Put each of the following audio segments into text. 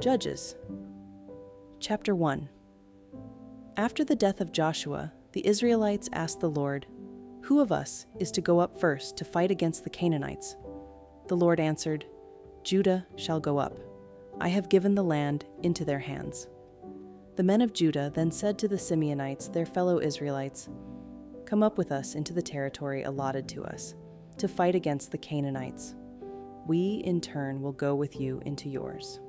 Judges. Chapter 1. After the death of Joshua, the Israelites asked the Lord, "Who of us is to go up first to fight against the Canaanites?" The Lord answered, "Judah shall go up. I have given the land into their hands." The men of Judah then said to the Simeonites, their fellow Israelites, "Come up with us into the territory allotted to us, to fight against the Canaanites. We, in turn, will go with you into yours."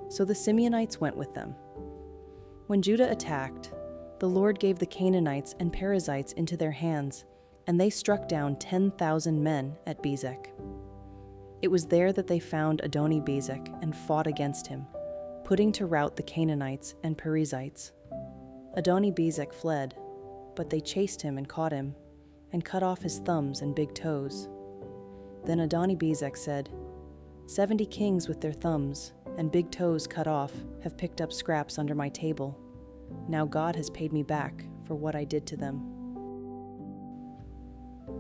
So the Simeonites went with them. When Judah attacked, the Lord gave the Canaanites and Perizzites into their hands, and they struck down 10,000 men at Bezek. It was there that they found Adoni-Bezek and fought against him, putting to rout the Canaanites and Perizzites. Adoni-Bezek fled, but they chased him and caught him, and cut off his thumbs and big toes. Then Adoni-Bezek said, 70 kings with their thumbs and big toes cut off have picked up scraps under my table. Now God has paid me back for what I did to them.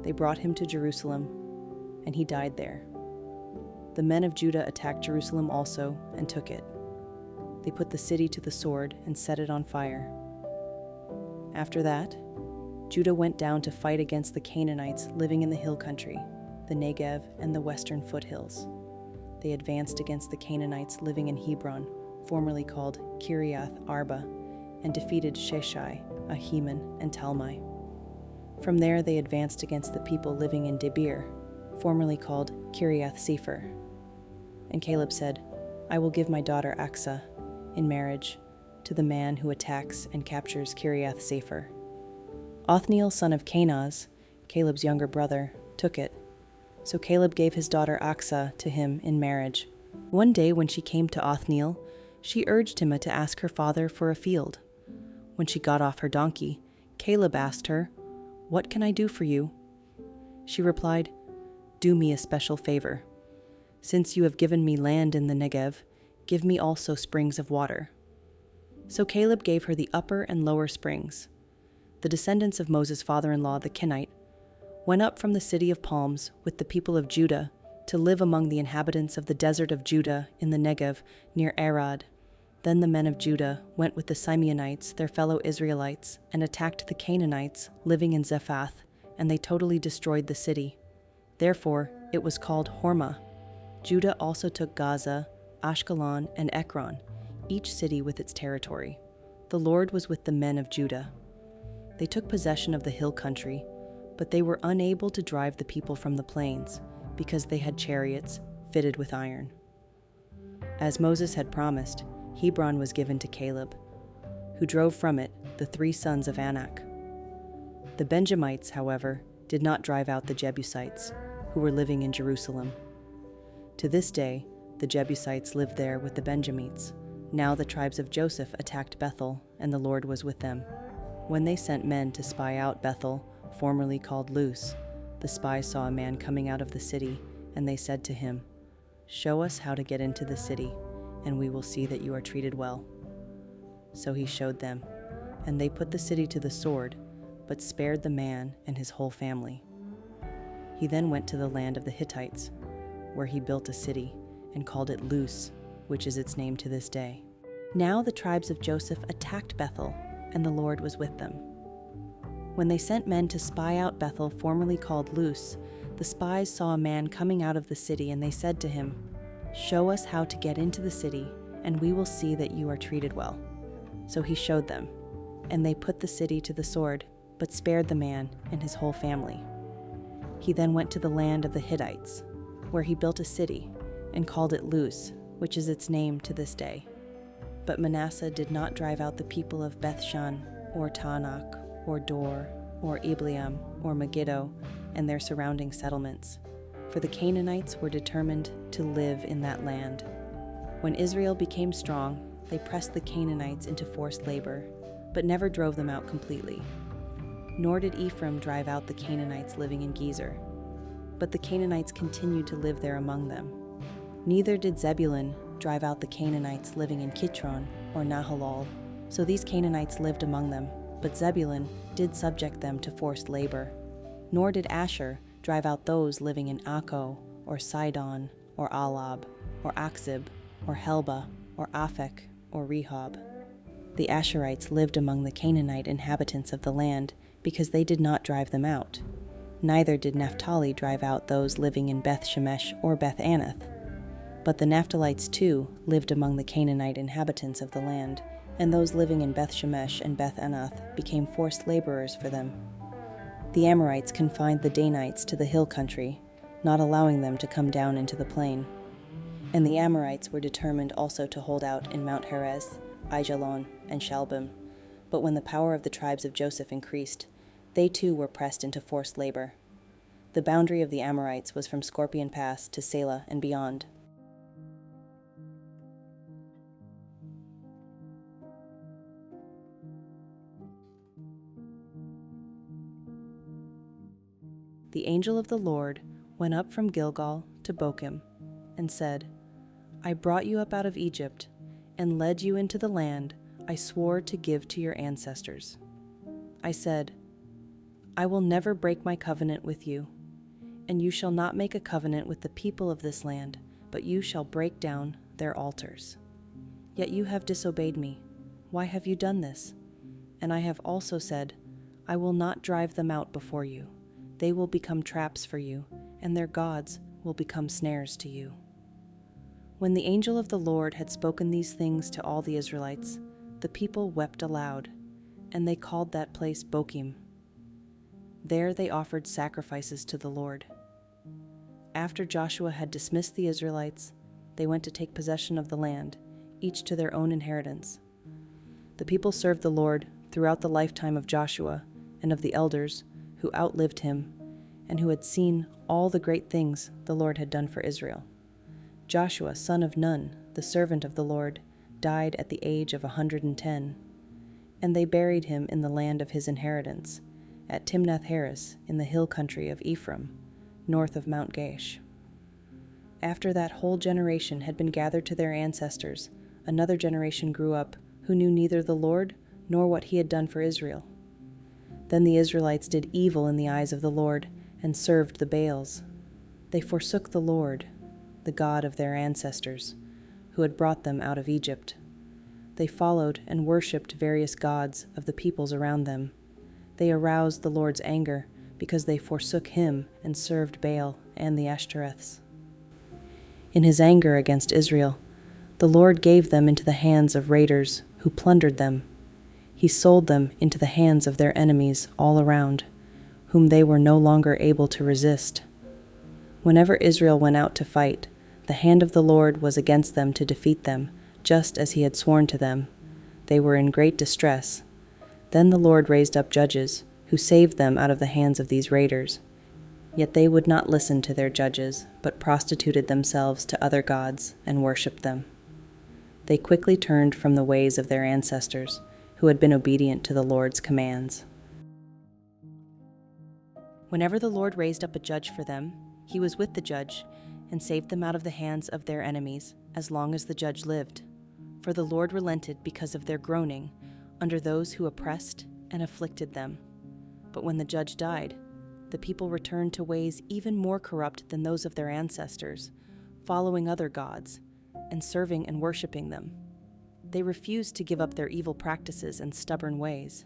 They brought him to Jerusalem, and he died there. The men of Judah attacked Jerusalem also and took it. They put the city to the sword and set it on fire. After that, Judah went down to fight against the Canaanites living in the hill country, the Negev and the western foothills. They advanced against the Canaanites living in Hebron, formerly called Kiriath Arba, and defeated Sheshai, Ahiman, and Talmai. From there they advanced against the people living in Debir, formerly called Kiriath Sefer. And Caleb said, "I will give my daughter Aksa in marriage to the man who attacks and captures Kiriath Sefer." Othniel, son of Kenaz, Caleb's younger brother, took it. So Caleb gave his daughter Aksa to him in marriage. One day when she came to Othniel, she urged him to ask her father for a field. When she got off her donkey, Caleb asked her, "What can I do for you?" She replied, "Do me a special favor. Since you have given me land in the Negev, give me also springs of water." So Caleb gave her the upper and lower springs. The descendants of Moses' father-in-law, the Kenite, went up from the city of palms with the people of Judah to live among the inhabitants of the desert of Judah in the Negev near Arad. Then the men of Judah went with the Simeonites, their fellow Israelites, and attacked the Canaanites living in Zephath, and they totally destroyed the city. Therefore it was called Hormah. Judah also took Gaza, Ashkelon, and Ekron, each city with its territory. The Lord was with the men of Judah. They took possession of the hill country, but they were unable to drive the people from the plains, because they had chariots fitted with iron. As Moses had promised, Hebron was given to Caleb, who drove from it the 3 sons of Anak. The Benjamites, however, did not drive out the Jebusites, who were living in Jerusalem. To this day, the Jebusites lived there with the Benjamites. Now the tribes of Joseph attacked Bethel, and the Lord was with them. When they sent men to spy out Bethel, formerly called Luz, the spies saw a man coming out of the city, and they said to him, "Show us how to get into the city, and we will see that you are treated well." So he showed them, and they put the city to the sword, but spared the man and his whole family. He then went to the land of the Hittites, where he built a city, and called it Luz, which is its name to this day. Now the tribes of Joseph attacked Bethel, and the Lord was with them. When they sent men to spy out Bethel, formerly called Luz, the spies saw a man coming out of the city, and they said to him, "Show us how to get into the city, and we will see that you are treated well." So he showed them, and they put the city to the sword, but spared the man and his whole family. He then went to the land of the Hittites, where he built a city, and called it Luz, which is its name to this day. But Manasseh did not drive out the people of Bethshan, or Taanach, or Dor, or Ibleam, or Megiddo, and their surrounding settlements, for the Canaanites were determined to live in that land. When Israel became strong, they pressed the Canaanites into forced labor, but never drove them out completely. Nor did Ephraim drive out the Canaanites living in Gezer, but the Canaanites continued to live there among them. Neither did Zebulun drive out the Canaanites living in Kitron or Nahalal, so these Canaanites lived among them, but Zebulun did subject them to forced labor. Nor did Asher drive out those living in Akko, or Sidon, or Alab, or Aksib, or Helba, or Aphek, or Rehob. The Asherites lived among the Canaanite inhabitants of the land because they did not drive them out. Neither did Naphtali drive out those living in Beth Shemesh or Beth Anath. But the Naphtalites too lived among the Canaanite inhabitants of the land, and those living in Beth Shemesh and Beth Anath became forced laborers for them. The Amorites confined the Danites to the hill country, not allowing them to come down into the plain. And the Amorites were determined also to hold out in Mount Heres, Aijalon, and Shalbim. But when the power of the tribes of Joseph increased, they too were pressed into forced labor. The boundary of the Amorites was from Scorpion Pass to Selah and beyond. The angel of the Lord went up from Gilgal to Bochim, and said, I brought you up out of Egypt, and led you into the land I swore to give to your ancestors. I said, I will never break my covenant with you, and you shall not make a covenant with the people of this land, but you shall break down their altars. Yet you have disobeyed me. Why have you done this? And I have also said, I will not drive them out before you. They will become traps for you, and their gods will become snares to you. When the angel of the Lord had spoken these things to all the Israelites, the people wept aloud, and they called that place Bochim. There they offered sacrifices to the Lord. After Joshua had dismissed the Israelites, they went to take possession of the land, each to their own inheritance. The people served the Lord throughout the lifetime of Joshua and of the elders who outlived him and who had seen all the great things the Lord had done for Israel. Joshua, son of Nun, the servant of the Lord, died at the age of 110, and they buried him in the land of his inheritance, at Timnath-Heres in the hill country of Ephraim, north of Mount Gaish. After that whole generation had been gathered to their ancestors, another generation grew up who knew neither the Lord nor what he had done for Israel. Then the Israelites did evil in the eyes of the Lord and served the Baals. They forsook the Lord, the God of their ancestors, who had brought them out of Egypt. They followed and worshipped various gods of the peoples around them. They aroused the Lord's anger because they forsook him and served Baal and the Ashtoreths. In his anger against Israel, the Lord gave them into the hands of raiders who plundered them. He sold them into the hands of their enemies all around, whom they were no longer able to resist. Whenever Israel went out to fight, the hand of the Lord was against them to defeat them, just as he had sworn to them. They were in great distress. Then the Lord raised up judges, who saved them out of the hands of these raiders. Yet they would not listen to their judges, but prostituted themselves to other gods and worshipped them. They quickly turned from the ways of their ancestors, who had been obedient to the Lord's commands. Whenever the Lord raised up a judge for them, he was with the judge and saved them out of the hands of their enemies as long as the judge lived. For the Lord relented because of their groaning under those who oppressed and afflicted them. But when the judge died, the people returned to ways even more corrupt than those of their ancestors, following other gods and serving and worshiping them. They refused to give up their evil practices and stubborn ways.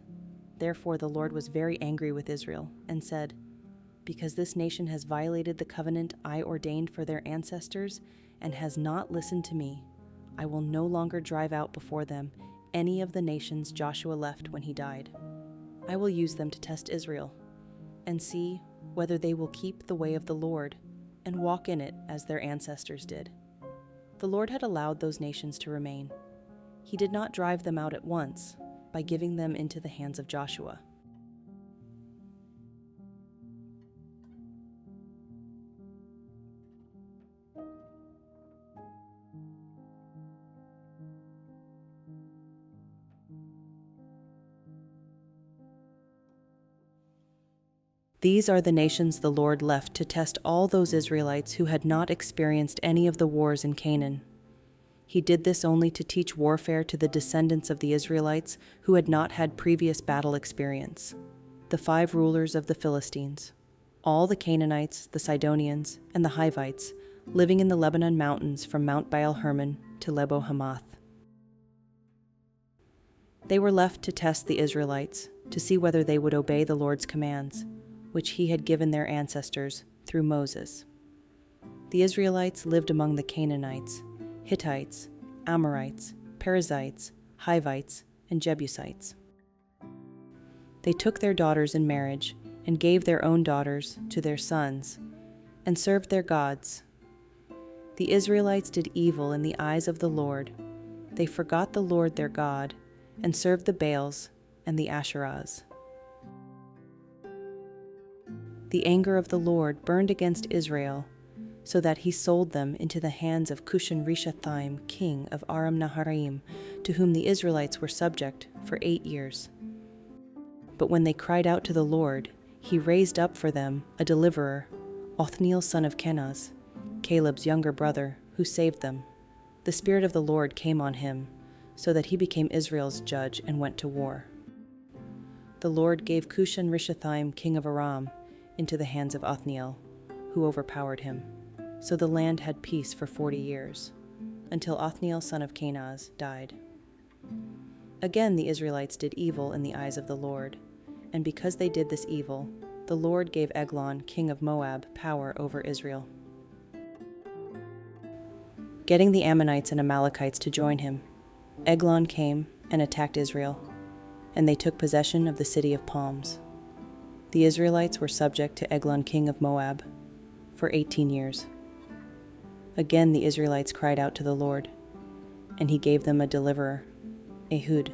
Therefore the Lord was very angry with Israel and said, Because this nation has violated the covenant I ordained for their ancestors and has not listened to me, I will no longer drive out before them any of the nations Joshua left when he died. I will use them to test Israel and see whether they will keep the way of the Lord and walk in it as their ancestors did. The Lord had allowed those nations to remain. He did not drive them out at once by giving them into the hands of Joshua. These are the nations the Lord left to test all those Israelites who had not experienced any of the wars in Canaan. He did this only to teach warfare to the descendants of the Israelites who had not had previous battle experience. The 5 rulers of the Philistines, all the Canaanites, the Sidonians, and the Hivites, living in the Lebanon mountains from Mount Baal Hermon to Lebo Hamath, They were left to test the Israelites, to see whether they would obey the Lord's commands, which he had given their ancestors through Moses. The Israelites lived among the Canaanites, Hittites, Amorites, Perizzites, Hivites, and Jebusites. They took their daughters in marriage and gave their own daughters to their sons, and served their gods. The Israelites did evil in the eyes of the Lord. They forgot the Lord their God, and served the Baals and the Asherahs. The anger of the Lord burned against Israel, so that he sold them into the hands of Cushan-Rishathaim, king of Aram-Naharaim, to whom the Israelites were subject for 8 years. But when they cried out to the Lord, he raised up for them a deliverer, Othniel son of Kenaz, Caleb's younger brother, who saved them. The Spirit of the Lord came on him, so that he became Israel's judge and went to war. The Lord gave Cushan-Rishathaim, king of Aram, into the hands of Othniel, who overpowered him. So the land had peace for 40 years, until Othniel son of Kenaz died. Again the Israelites did evil in the eyes of the Lord, and because they did this evil, the Lord gave Eglon, king of Moab, power over Israel, getting the Ammonites and Amalekites to join him. Eglon came and attacked Israel, and they took possession of the city of palms. The Israelites were subject to Eglon, king of Moab, for 18 years. Again the Israelites cried out to the Lord, and he gave them a deliverer, Ehud,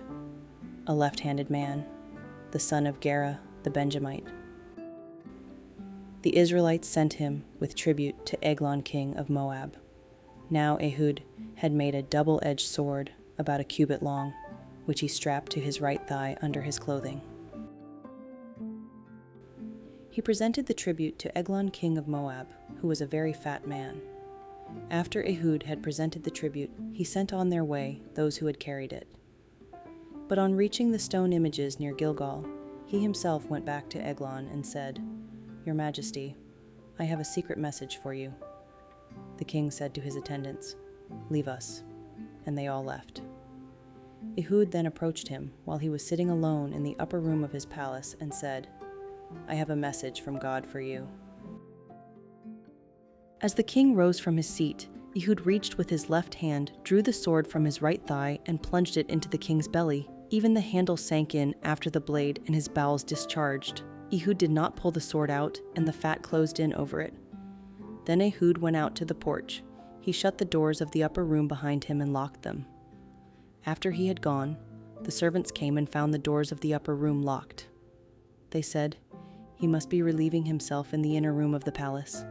a left-handed man, the son of Gera the Benjamite. The Israelites sent him with tribute to Eglon, king of Moab. Now Ehud had made a double-edged sword about a cubit long, which he strapped to his right thigh under his clothing. He presented the tribute to Eglon, king of Moab, who was a very fat man. After Ehud had presented the tribute, he sent on their way those who had carried it. But on reaching the stone images near Gilgal, he himself went back to Eglon and said, "Your Majesty, I have a secret message for you." The king said to his attendants, "Leave us," and they all left. Ehud then approached him while he was sitting alone in the upper room of his palace and said, "I have a message from God for you." As the king rose from his seat, Ehud reached with his left hand, drew the sword from his right thigh, and plunged it into the king's belly. Even the handle sank in after the blade, and his bowels discharged. Ehud did not pull the sword out, and the fat closed in over it. Then Ehud went out to the porch. He shut the doors of the upper room behind him and locked them. After he had gone, the servants came and found the doors of the upper room locked. They said, "He must be relieving himself in the inner room of the palace."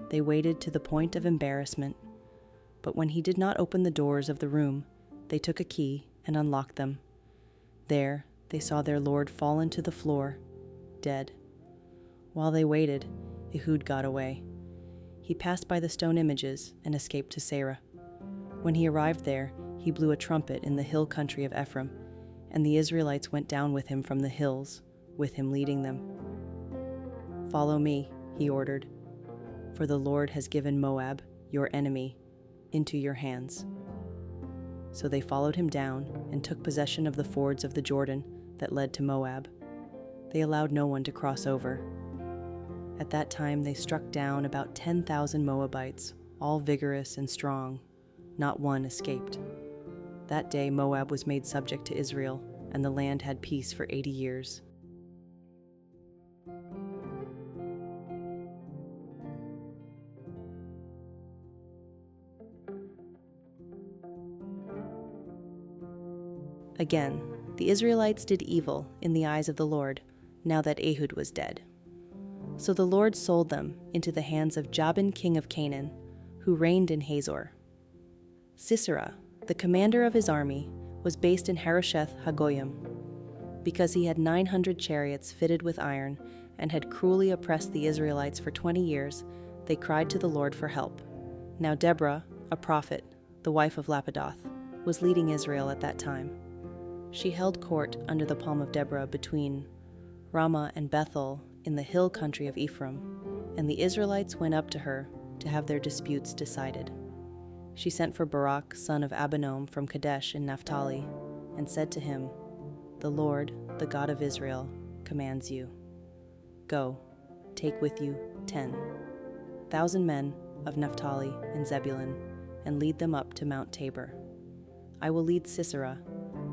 They waited to the point of embarrassment, but when he did not open the doors of the room, they took a key and unlocked them. There they saw their lord fallen to the floor, dead. While they waited, Ehud got away. He passed by the stone images and escaped to Sarah. When he arrived there, he blew a trumpet in the hill country of Ephraim, and the Israelites went down with him from the hills, with him leading them. "Follow me," he ordered, "for the Lord has given Moab, your enemy, into your hands." So they followed him down and took possession of the fords of the Jordan that led to Moab. They allowed no one to cross over. At that time they struck down about 10,000 Moabites, all vigorous and strong. Not one escaped. That day Moab was made subject to Israel, and the land had peace for 80 years. Again, the Israelites did evil in the eyes of the Lord, now that Ehud was dead. So the Lord sold them into the hands of Jabin, king of Canaan, who reigned in Hazor. Sisera, the commander of his army, was based in Harosheth Hagoyim. Because he had 900 chariots fitted with iron and had cruelly oppressed the Israelites for 20 years, they cried to the Lord for help. Now Deborah, a prophet, the wife of Lapidoth, was leading Israel at that time. She held court under the palm of Deborah between Ramah and Bethel in the hill country of Ephraim, and the Israelites went up to her to have their disputes decided. She sent for Barak, son of Abinoam from Kadesh in Naphtali, and said to him, "The Lord, the God of Israel, commands you. Go, take with you 10,000 men of Naphtali and Zebulun, and lead them up to Mount Tabor. I will lead Sisera,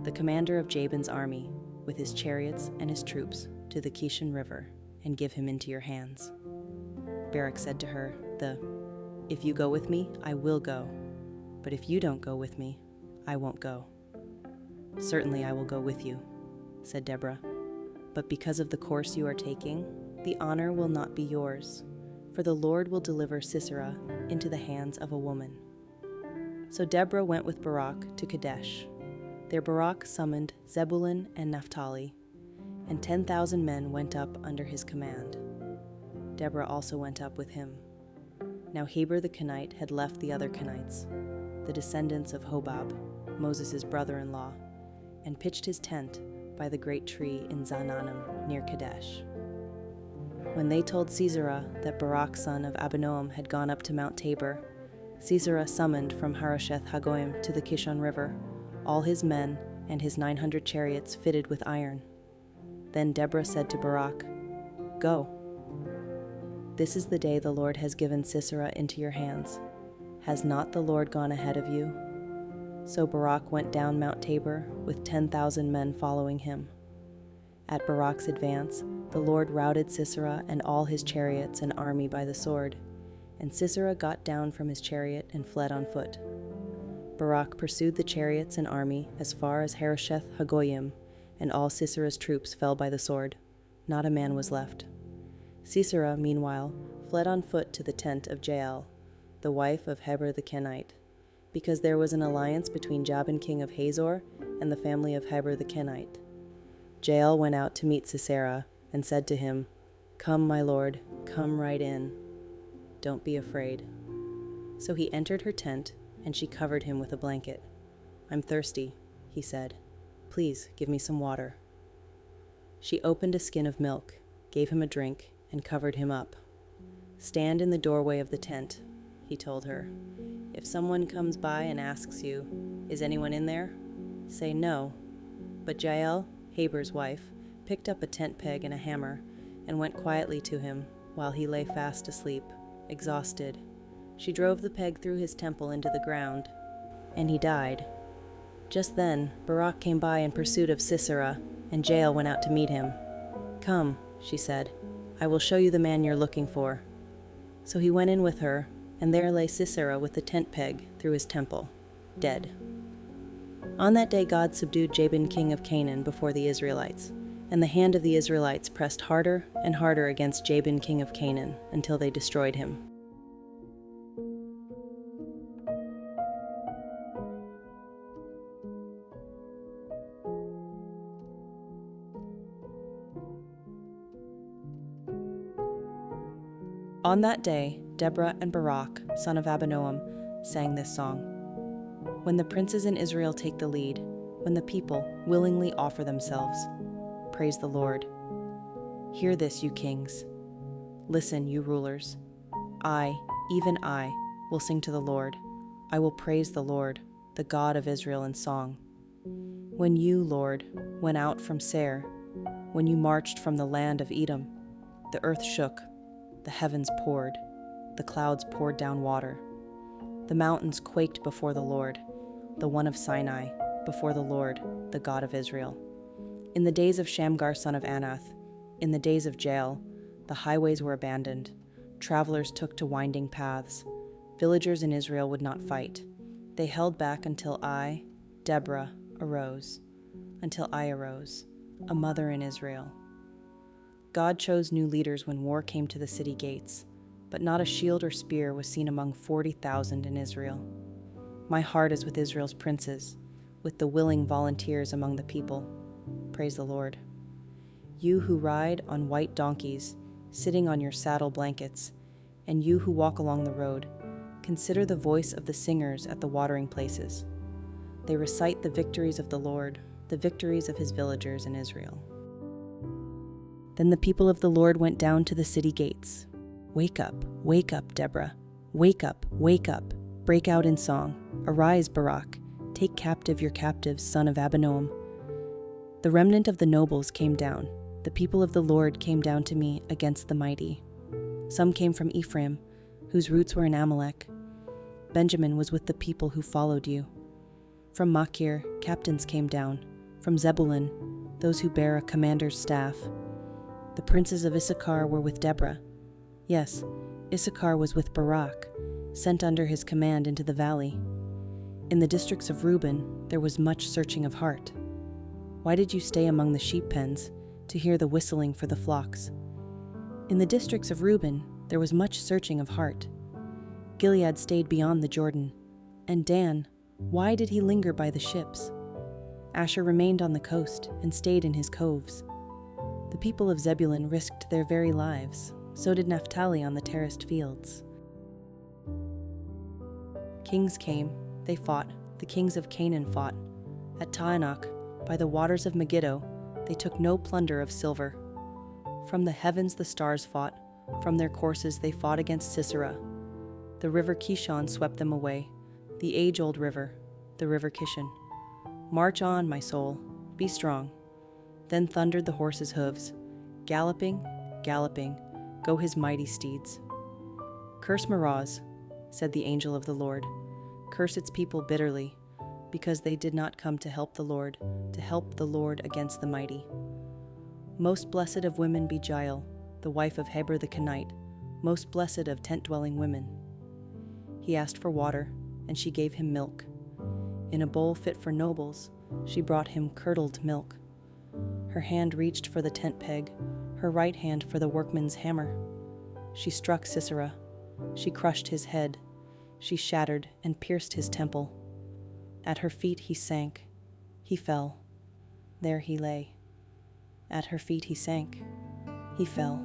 the commander of Jabin's army, with his chariots and his troops, to the Kishon River, and give him into your hands." Barak said to her, "If you go with me, I will go. But if you don't go with me, I won't go." "Certainly I will go with you," said Deborah. "But because of the course you are taking, the honor will not be yours, for the Lord will deliver Sisera into the hands of a woman." So Deborah went with Barak to Kadesh. There Barak summoned Zebulun and Naphtali, and 10,000 men went up under his command. Deborah also went up with him. Now Heber the Kenite had left the other Kenites, the descendants of Hobab, Moses' brother-in-law, and pitched his tent by the great tree in Zaanannim near Kadesh. When they told Sisera that Barak son of Abinoam had gone up to Mount Tabor, Sisera summoned from Harosheth Hagoyim to the Kishon River all his men and his 900 chariots fitted with iron. Then Deborah said to Barak, "Go. This is the day the Lord has given Sisera into your hands. Has not the Lord gone ahead of you?" So Barak went down Mount Tabor with 10,000 men following him. At Barak's advance, the Lord routed Sisera and all his chariots and army by the sword, and Sisera got down from his chariot and fled on foot. Barak pursued the chariots and army as far as Harosheth Hagoyim, and all Sisera's troops fell by the sword. Not a man was left. Sisera, meanwhile, fled on foot to the tent of Jael, the wife of Heber the Kenite, because there was an alliance between Jabin king of Hazor and the family of Heber the Kenite. Jael went out to meet Sisera and said to him, "Come, my lord, come right in. Don't be afraid." So he entered her tent, and she covered him with a blanket. "I'm thirsty," he said. "Please give me some water." She opened a skin of milk, gave him a drink, and covered him up. "Stand in the doorway of the tent," he told her. "If someone comes by and asks you, 'Is anyone in there?' say no." But Jael, Heber's wife, picked up a tent peg and a hammer and went quietly to him while he lay fast asleep, exhausted. She drove the peg through his temple into the ground, and he died. Just then Barak came by in pursuit of Sisera, and Jael went out to meet him. "Come," she said, "I will show you the man you're looking for." So he went in with her, and there lay Sisera with the tent peg through his temple, dead. On that day God subdued Jabin king of Canaan before the Israelites, and the hand of the Israelites pressed harder and harder against Jabin king of Canaan until they destroyed him. On that day, Deborah and Barak, son of Abinoam, sang this song. When the princes in Israel take the lead, when the people willingly offer themselves, praise the Lord. Hear this, you kings. Listen, you rulers. I, even I, will sing to the Lord. I will praise the Lord, the God of Israel, in song. When you, Lord, went out from Seir, when you marched from the land of Edom, the earth shook, the heavens poured, the clouds poured down water. The mountains quaked before the Lord, the one of Sinai, before the Lord, the God of Israel. In the days of Shamgar son of Anath, in the days of Jael, the highways were abandoned. Travelers took to winding paths. Villagers in Israel would not fight. They held back until I, Deborah, arose, until I arose, a mother in Israel. God chose new leaders when war came to the city gates, but not a shield or spear was seen among 40,000 in Israel. My heart is with Israel's princes, with the willing volunteers among the people. Praise the Lord. You who ride on white donkeys, sitting on your saddle blankets, and you who walk along the road, consider the voice of the singers at the watering places. They recite the victories of the Lord, the victories of his villagers in Israel. Then the people of the Lord went down to the city gates. Wake up, Deborah. Wake up, break out in song. Arise, Barak, take captive your captives, son of Abinoam. The remnant of the nobles came down. The people of the Lord came down to me against the mighty. Some came from Ephraim, whose roots were in Amalek. Benjamin was with the people who followed you. From Machir, captains came down. From Zebulun, those who bear a commander's staff. The princes of Issachar were with Deborah. Yes, Issachar was with Barak, sent under his command into the valley. In the districts of Reuben, there was much searching of heart. Why did you stay among the sheep pens to hear the whistling for the flocks? In the districts of Reuben, there was much searching of heart. Gilead stayed beyond the Jordan. And Dan, why did he linger by the ships? Asher remained on the coast and stayed in his coves. The people of Zebulun risked their very lives. So did Naphtali on the terraced fields. Kings came, they fought. The kings of Canaan fought. At Taanach, by the waters of Megiddo, they took no plunder of silver. From the heavens the stars fought. From their courses they fought against Sisera. The river Kishon swept them away, the age-old river, the river Kishon. March on, my soul, be strong. Then thundered the horses' hooves. Galloping, galloping, go his mighty steeds. Curse Meroz, said the angel of the Lord. Curse its people bitterly, because they did not come to help the Lord against the mighty. Most blessed of women be Jael, the wife of Heber the Kenite, most blessed of tent-dwelling women. He asked for water, and she gave him milk. In a bowl fit for nobles, she brought him curdled milk. Her hand reached for the tent peg, her right hand for the workman's hammer. She struck Sisera. She crushed his head. She shattered and pierced his temple. At her feet he sank. He fell. There he lay. At her feet he sank. He fell.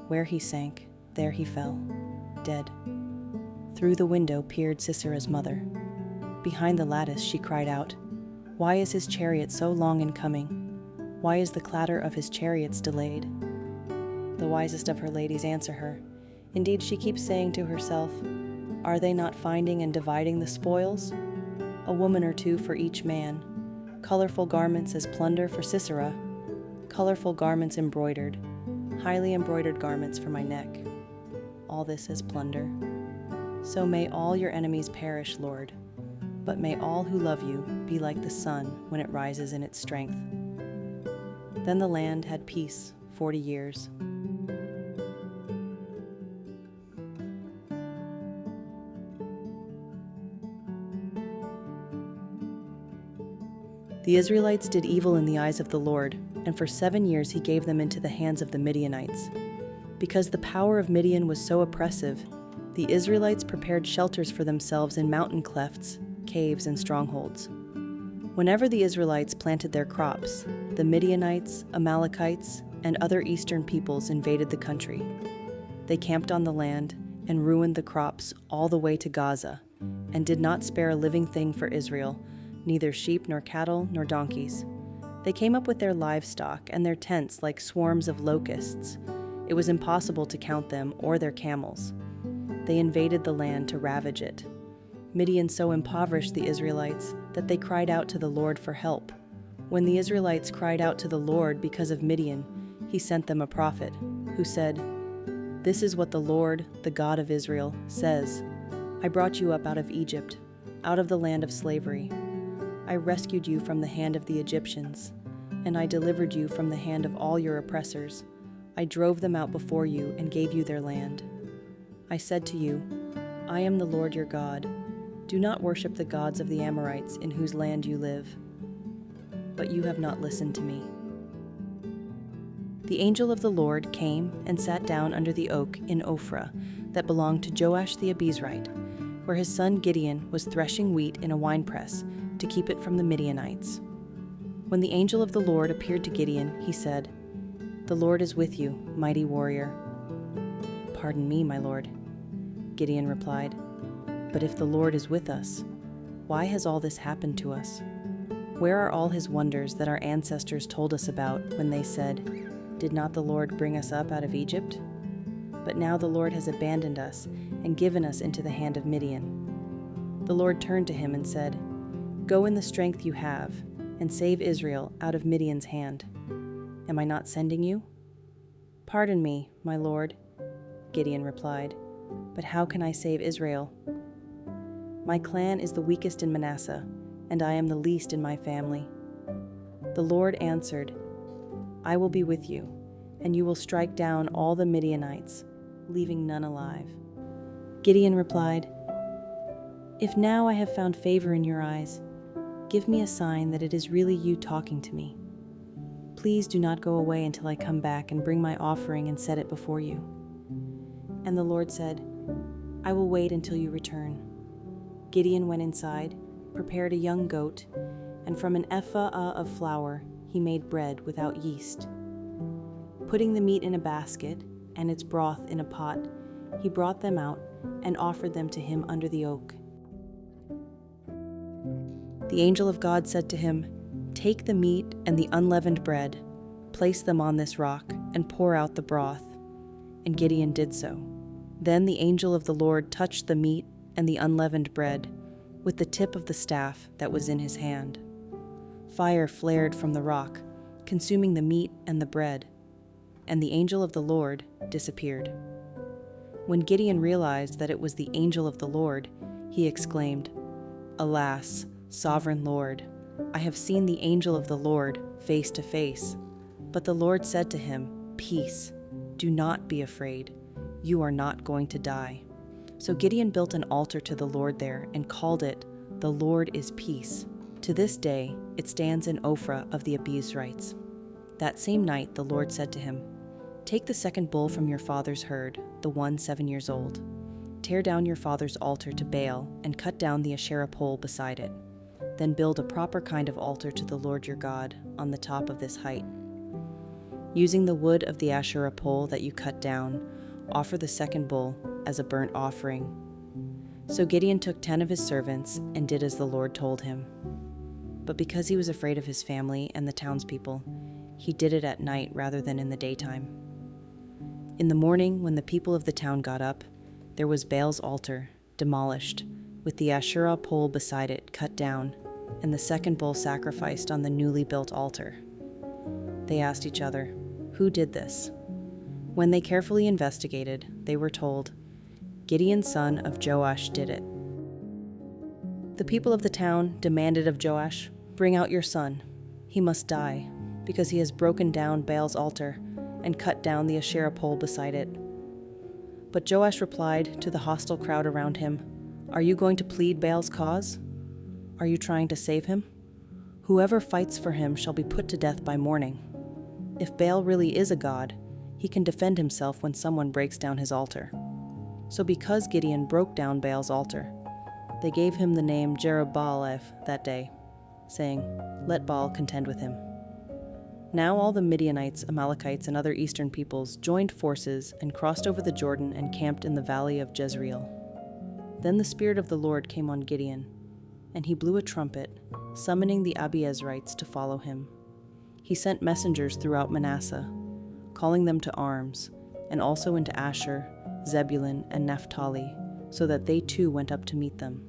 Where he sank, there he fell, dead. Through the window peered Sisera's mother. Behind the lattice she cried out, "Why is his chariot so long in coming? Why is the clatter of his chariots delayed?" The wisest of her ladies answer her. Indeed, she keeps saying to herself, "Are they not finding and dividing the spoils? A woman or two for each man. Colorful garments as plunder for Sisera. Colorful garments embroidered. Highly embroidered garments for my neck. All this as plunder. So may all your enemies perish, Lord. But may all who love you be like the sun when it rises in its strength." Then the land had peace 40 years. The Israelites did evil in the eyes of the Lord, and for 7 years he gave them into the hands of the Midianites. Because the power of Midian was so oppressive, the Israelites prepared shelters for themselves in mountain clefts, caves, and strongholds. Whenever the Israelites planted their crops, the Midianites, Amalekites, and other eastern peoples invaded the country. They camped on the land and ruined the crops all the way to Gaza, and did not spare a living thing for Israel, neither sheep nor cattle nor donkeys. They came up with their livestock and their tents like swarms of locusts. It was impossible to count them or their camels. They invaded the land to ravage it. Midian so impoverished the Israelites that they cried out to the Lord for help. When the Israelites cried out to the Lord because of Midian, he sent them a prophet, who said, "This is what the Lord, the God of Israel, says. I brought you up out of Egypt, out of the land of slavery. I rescued you from the hand of the Egyptians, and I delivered you from the hand of all your oppressors. I drove them out before you and gave you their land. I said to you, I am the Lord your God. Do not worship the gods of the Amorites in whose land you live. But you have not listened to me." The angel of the Lord came and sat down under the oak in Ophrah that belonged to Joash the Abiezrite, where his son Gideon was threshing wheat in a winepress to keep it from the Midianites. When the angel of the Lord appeared to Gideon, he said, "The Lord is with you, mighty warrior." "Pardon me, my lord," Gideon replied, "but if the Lord is with us, why has all this happened to us? Where are all his wonders that our ancestors told us about when they said, 'Did not the Lord bring us up out of Egypt?' But now the Lord has abandoned us and given us into the hand of Midian." The Lord turned to him and said, Go in the strength you have, and save Israel out of Midian's hand. Am I not sending you?" "Pardon me, my lord," Gideon replied, "but how can I save Israel? My clan is the weakest in Manasseh, and I am the least in my family." The Lord answered, "I will be with you, and you will strike down all the Midianites, leaving none alive." Gideon replied, "If now I have found favor in your eyes, give me a sign that it is really you talking to me. Please do not go away until I come back and bring my offering and set it before you." And the Lord said, "I will wait until you return." Gideon went inside, prepared a young goat, and from an ephah of flour he made bread without yeast. Putting the meat in a basket and its broth in a pot, he brought them out and offered them to him under the oak. The angel of God said to him, "Take the meat and the unleavened bread, place them on this rock, and pour out the broth." And Gideon did so. Then the angel of the Lord touched the meat and the unleavened bread with the tip of the staff that was in his hand. Fire flared from the rock, consuming the meat and the bread, and the angel of the Lord disappeared. When Gideon realized that it was the angel of the Lord, he exclaimed, "Alas, sovereign Lord, I have seen the angel of the Lord face to face." But the Lord said to him, "Peace, do not be afraid. You are not going to die." So Gideon built an altar to the Lord there and called it, "The Lord is Peace." To this day, it stands in Ophrah of the Abiezrites. That same night, the Lord said to him, "Take the second bull from your father's herd, the one 7 years old. Tear down your father's altar to Baal and cut down the Asherah pole beside it. Then build a proper kind of altar to the Lord your God on the top of this height. Using the wood of the Asherah pole that you cut down, offer the second bull as a burnt offering." So Gideon took 10 of his servants and did as the Lord told him. But because he was afraid of his family and the townspeople, he did it at night rather than in the daytime. In the morning, when the people of the town got up, there was Baal's altar, demolished, with the Asherah pole beside it cut down, and the second bull sacrificed on the newly built altar. They asked each other, "Who did this?" When they carefully investigated, they were told, "Gideon, son of Joash, did it." The people of the town demanded of Joash, "Bring out your son. He must die, because he has broken down Baal's altar and cut down the Asherah pole beside it." But Joash replied to the hostile crowd around him, "Are you going to plead Baal's cause? Are you trying to save him? Whoever fights for him shall be put to death by morning. If Baal really is a god, he can defend himself when someone breaks down his altar." So because Gideon broke down Baal's altar, they gave him the name Jerubbaal that day, saying, "Let Baal contend with him." Now all the Midianites, Amalekites, and other eastern peoples joined forces and crossed over the Jordan and camped in the valley of Jezreel. Then the Spirit of the Lord came on Gideon, and he blew a trumpet, summoning the Abiezrites to follow him. He sent messengers throughout Manasseh, calling them to arms, and also into Asher, Zebulun, and Naphtali, so that they too went up to meet them.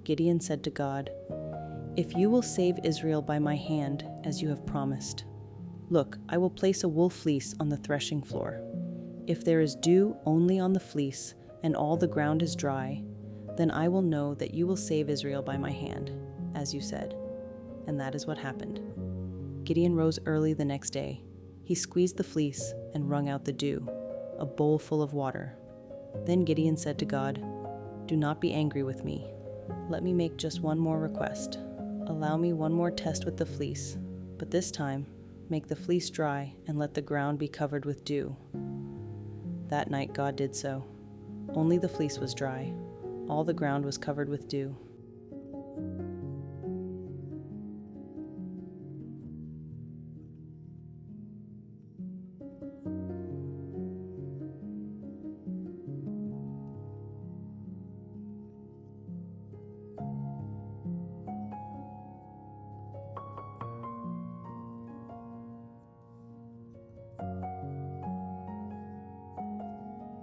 Gideon said to God, "If you will save Israel by my hand, as you have promised, look, I will place a wool fleece on the threshing floor. If there is dew only on the fleece, and all the ground is dry, then I will know that you will save Israel by my hand, as you said." And that is what happened. Gideon rose early the next day. He squeezed the fleece and wrung out the dew, a bowl full of water. Then Gideon said to God, "Do not be angry with me. Let me make just one more request. Allow me one more test with the fleece, but this time make the fleece dry and let the ground be covered with dew." That night God did so. Only the fleece was dry. All the ground was covered with dew.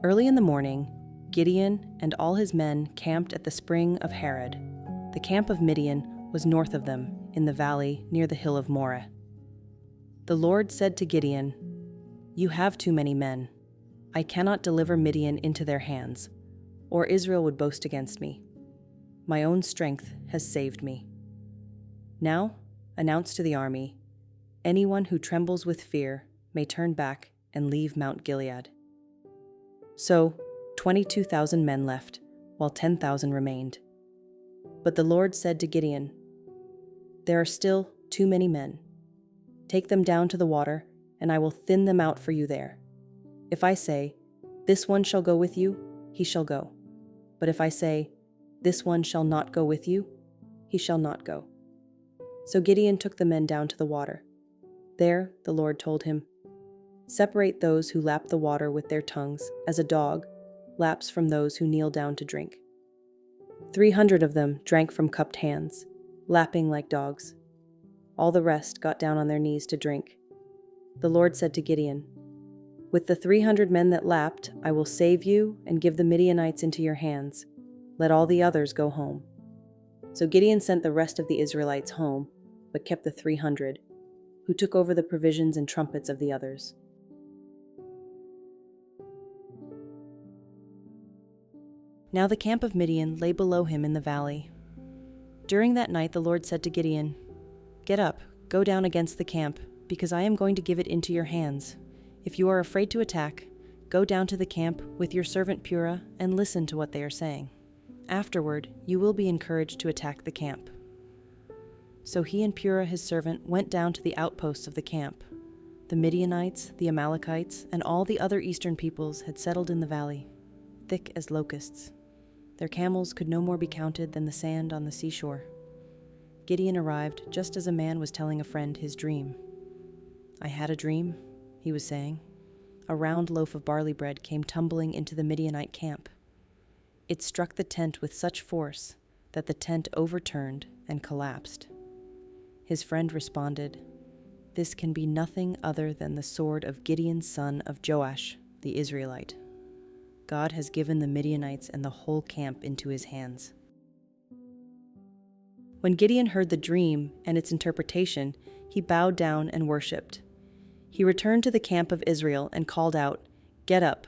Early in the morning, Gideon and all his men camped at the spring of Harod. The camp of Midian was north of them, in the valley near the hill of Moreh. The Lord said to Gideon, "You have too many men. I cannot deliver Midian into their hands, or Israel would boast against me. My own strength has saved me. Now, announce to the army, anyone who trembles with fear may turn back and leave Mount Gilead." So 22,000 men left, while 10,000 remained. But the Lord said to Gideon, "There are still too many men. Take them down to the water, and I will thin them out for you there. If I say, 'This one shall go with you,' he shall go. But if I say, 'This one shall not go with you,' he shall not go." So Gideon took the men down to the water. There the Lord told him, "Separate those who lap the water with their tongues, as a dog laps from those who kneel down to drink." 300 of them drank from cupped hands, lapping like dogs. All the rest got down on their knees to drink. The Lord said to Gideon, "With the 300 men that lapped, I will save you and give the Midianites into your hands. Let all the others go home." So Gideon sent the rest of the Israelites home, but kept the 300, who took over the provisions and trumpets of the others. Now the camp of Midian lay below him in the valley. During that night the Lord said to Gideon, "Get up, go down against the camp, because I am going to give it into your hands. If you are afraid to attack, go down to the camp with your servant Purah and listen to what they are saying. Afterward, you will be encouraged to attack the camp." So he and Purah his servant went down to the outposts of the camp. The Midianites, the Amalekites, and all the other eastern peoples had settled in the valley, thick as locusts. Their camels could no more be counted than the sand on the seashore. Gideon arrived just as a man was telling a friend his dream. "I had a dream," he was saying. "A round loaf of barley bread came tumbling into the Midianite camp. It struck the tent with such force that the tent overturned and collapsed." His friend responded, "This can be nothing other than the sword of Gideon's son of Joash, the Israelite. God has given the Midianites and the whole camp into his hands." When Gideon heard the dream and its interpretation, he bowed down and worshipped. He returned to the camp of Israel and called out, "Get up!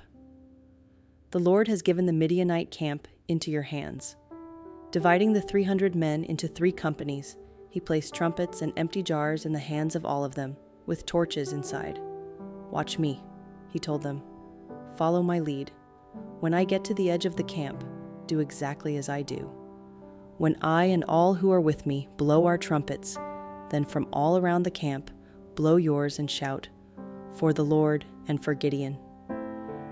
The Lord has given the Midianite camp into your hands." Dividing the 300 men into 3 companies, he placed trumpets and empty jars in the hands of all of them, with torches inside. "Watch me," he told them. "Follow my lead. When I get to the edge of the camp, do exactly as I do. When I and all who are with me blow our trumpets, then from all around the camp, blow yours and shout, 'For the Lord and for Gideon.'"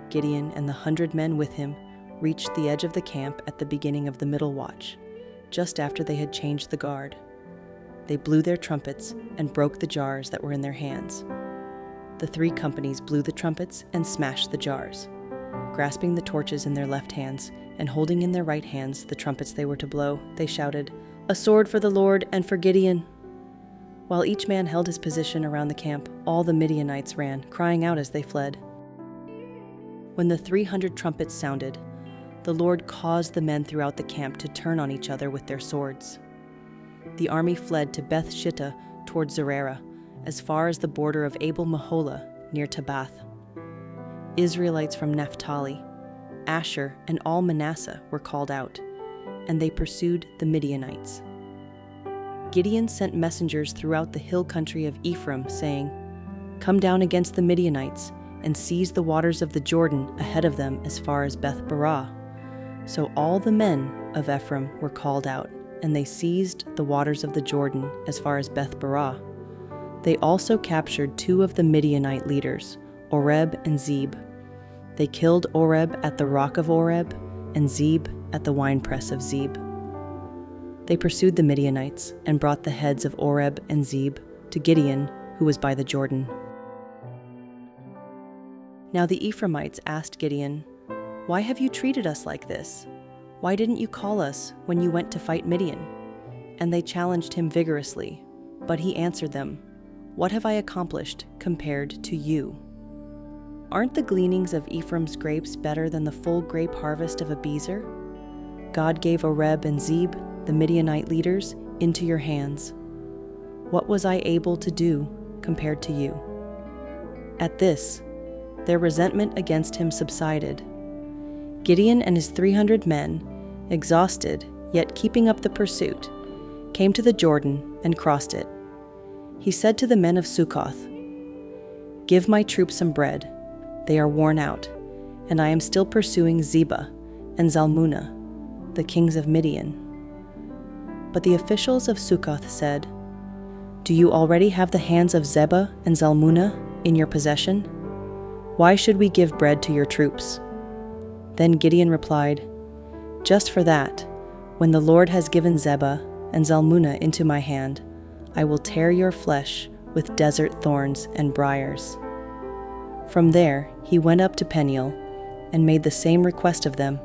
Gideon and the 100 men with him reached the edge of the camp at the beginning of the middle watch, just after they had changed the guard. They blew their trumpets and broke the jars that were in their hands. The 3 companies blew the trumpets and smashed the jars. Grasping the torches in their left hands and holding in their right hands the trumpets they were to blow, they shouted, "A sword for the Lord and for Gideon!" While each man held his position around the camp, all the Midianites ran, crying out as they fled. When the 300 trumpets sounded, the Lord caused the men throughout the camp to turn on each other with their swords. The army fled to Beth Shittah toward Zererah, as far as the border of Abel Meholah near Tabbath. Israelites from Naphtali, Asher, and all Manasseh were called out, and they pursued the Midianites. Gideon sent messengers throughout the hill country of Ephraim, saying, "Come down against the Midianites, and seize the waters of the Jordan ahead of them as far as Beth-barah." So all the men of Ephraim were called out, and they seized the waters of the Jordan as far as Beth-barah. They also captured 2 of the Midianite leaders, Oreb and Zeb. They killed Oreb at the rock of Oreb, and Zeb at the winepress of Zeb. They pursued the Midianites and brought the heads of Oreb and Zeb to Gideon, who was by the Jordan. Now the Ephraimites asked Gideon, "Why have you treated us like this? Why didn't you call us when you went to fight Midian?" And they challenged him vigorously, but he answered them, "What have I accomplished compared to you? Aren't the gleanings of Ephraim's grapes better than the full grape harvest of Abiezer? God gave Oreb and Zeb, the Midianite leaders, into your hands. What was I able to do compared to you?" At this, their resentment against him subsided. Gideon and his 300 men, exhausted yet keeping up the pursuit, came to the Jordan and crossed it. He said to the men of Sukkoth, "Give my troops some bread. They are worn out, and I am still pursuing Zebah and Zalmunna, the kings of Midian." But the officials of Sukkoth said, "Do you already have the hands of Zebah and Zalmunna in your possession? Why should we give bread to your troops?" Then Gideon replied, "Just for that, when the Lord has given Zebah and Zalmunna into my hand, I will tear your flesh with desert thorns and briars." From there he went up to Peniel and made the same request of them,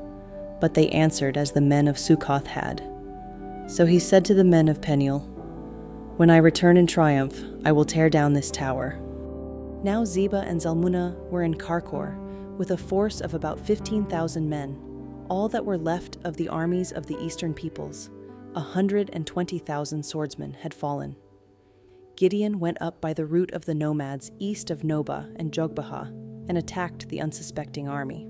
but they answered as the men of Sukkoth had. So he said to the men of Peniel, "When I return in triumph, I will tear down this tower." Now Zebah and Zalmunna were in Karkor, with a force of about 15,000 men, all that were left of the armies of the eastern peoples. 120,000 swordsmen had fallen. Gideon went up by the route of the nomads east of Nobah and Jogbehah and attacked the unsuspecting army.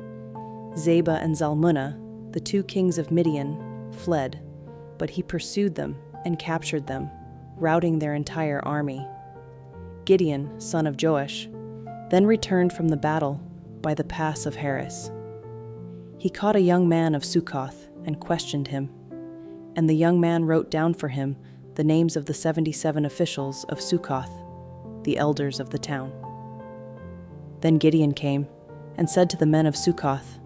Zebah and Zalmunna, the 2 kings of Midian, fled, but he pursued them and captured them, routing their entire army. Gideon, son of Joash, then returned from the battle by the pass of Heres. He caught a young man of Sukkoth and questioned him, and the young man wrote down for him the names of the 77 officials of Sukkoth, the elders of the town. Then Gideon came and said to the men of Sukkoth,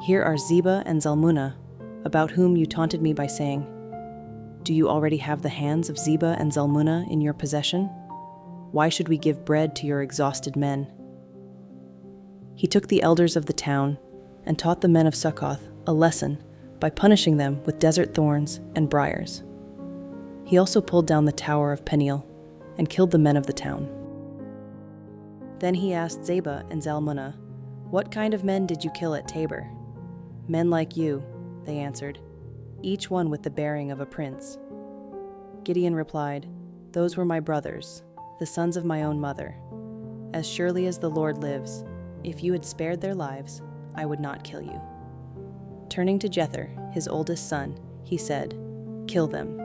"Here are Zebah and Zalmunna, about whom you taunted me by saying, 'Do you already have the hands of Zebah and Zalmunna in your possession? Why should we give bread to your exhausted men?'" He took the elders of the town and taught the men of Sukkoth a lesson by punishing them with desert thorns and briars. He also pulled down the tower of Peniel and killed the men of the town. Then he asked Zebah and Zalmunna, "What kind of men did you kill at Tabor?" "Men like you," they answered, "each one with the bearing of a prince." Gideon replied, "Those were my brothers, the sons of my own mother. As surely as the Lord lives, if you had spared their lives, I would not kill you." Turning to Jether, his oldest son, he said, "Kill them."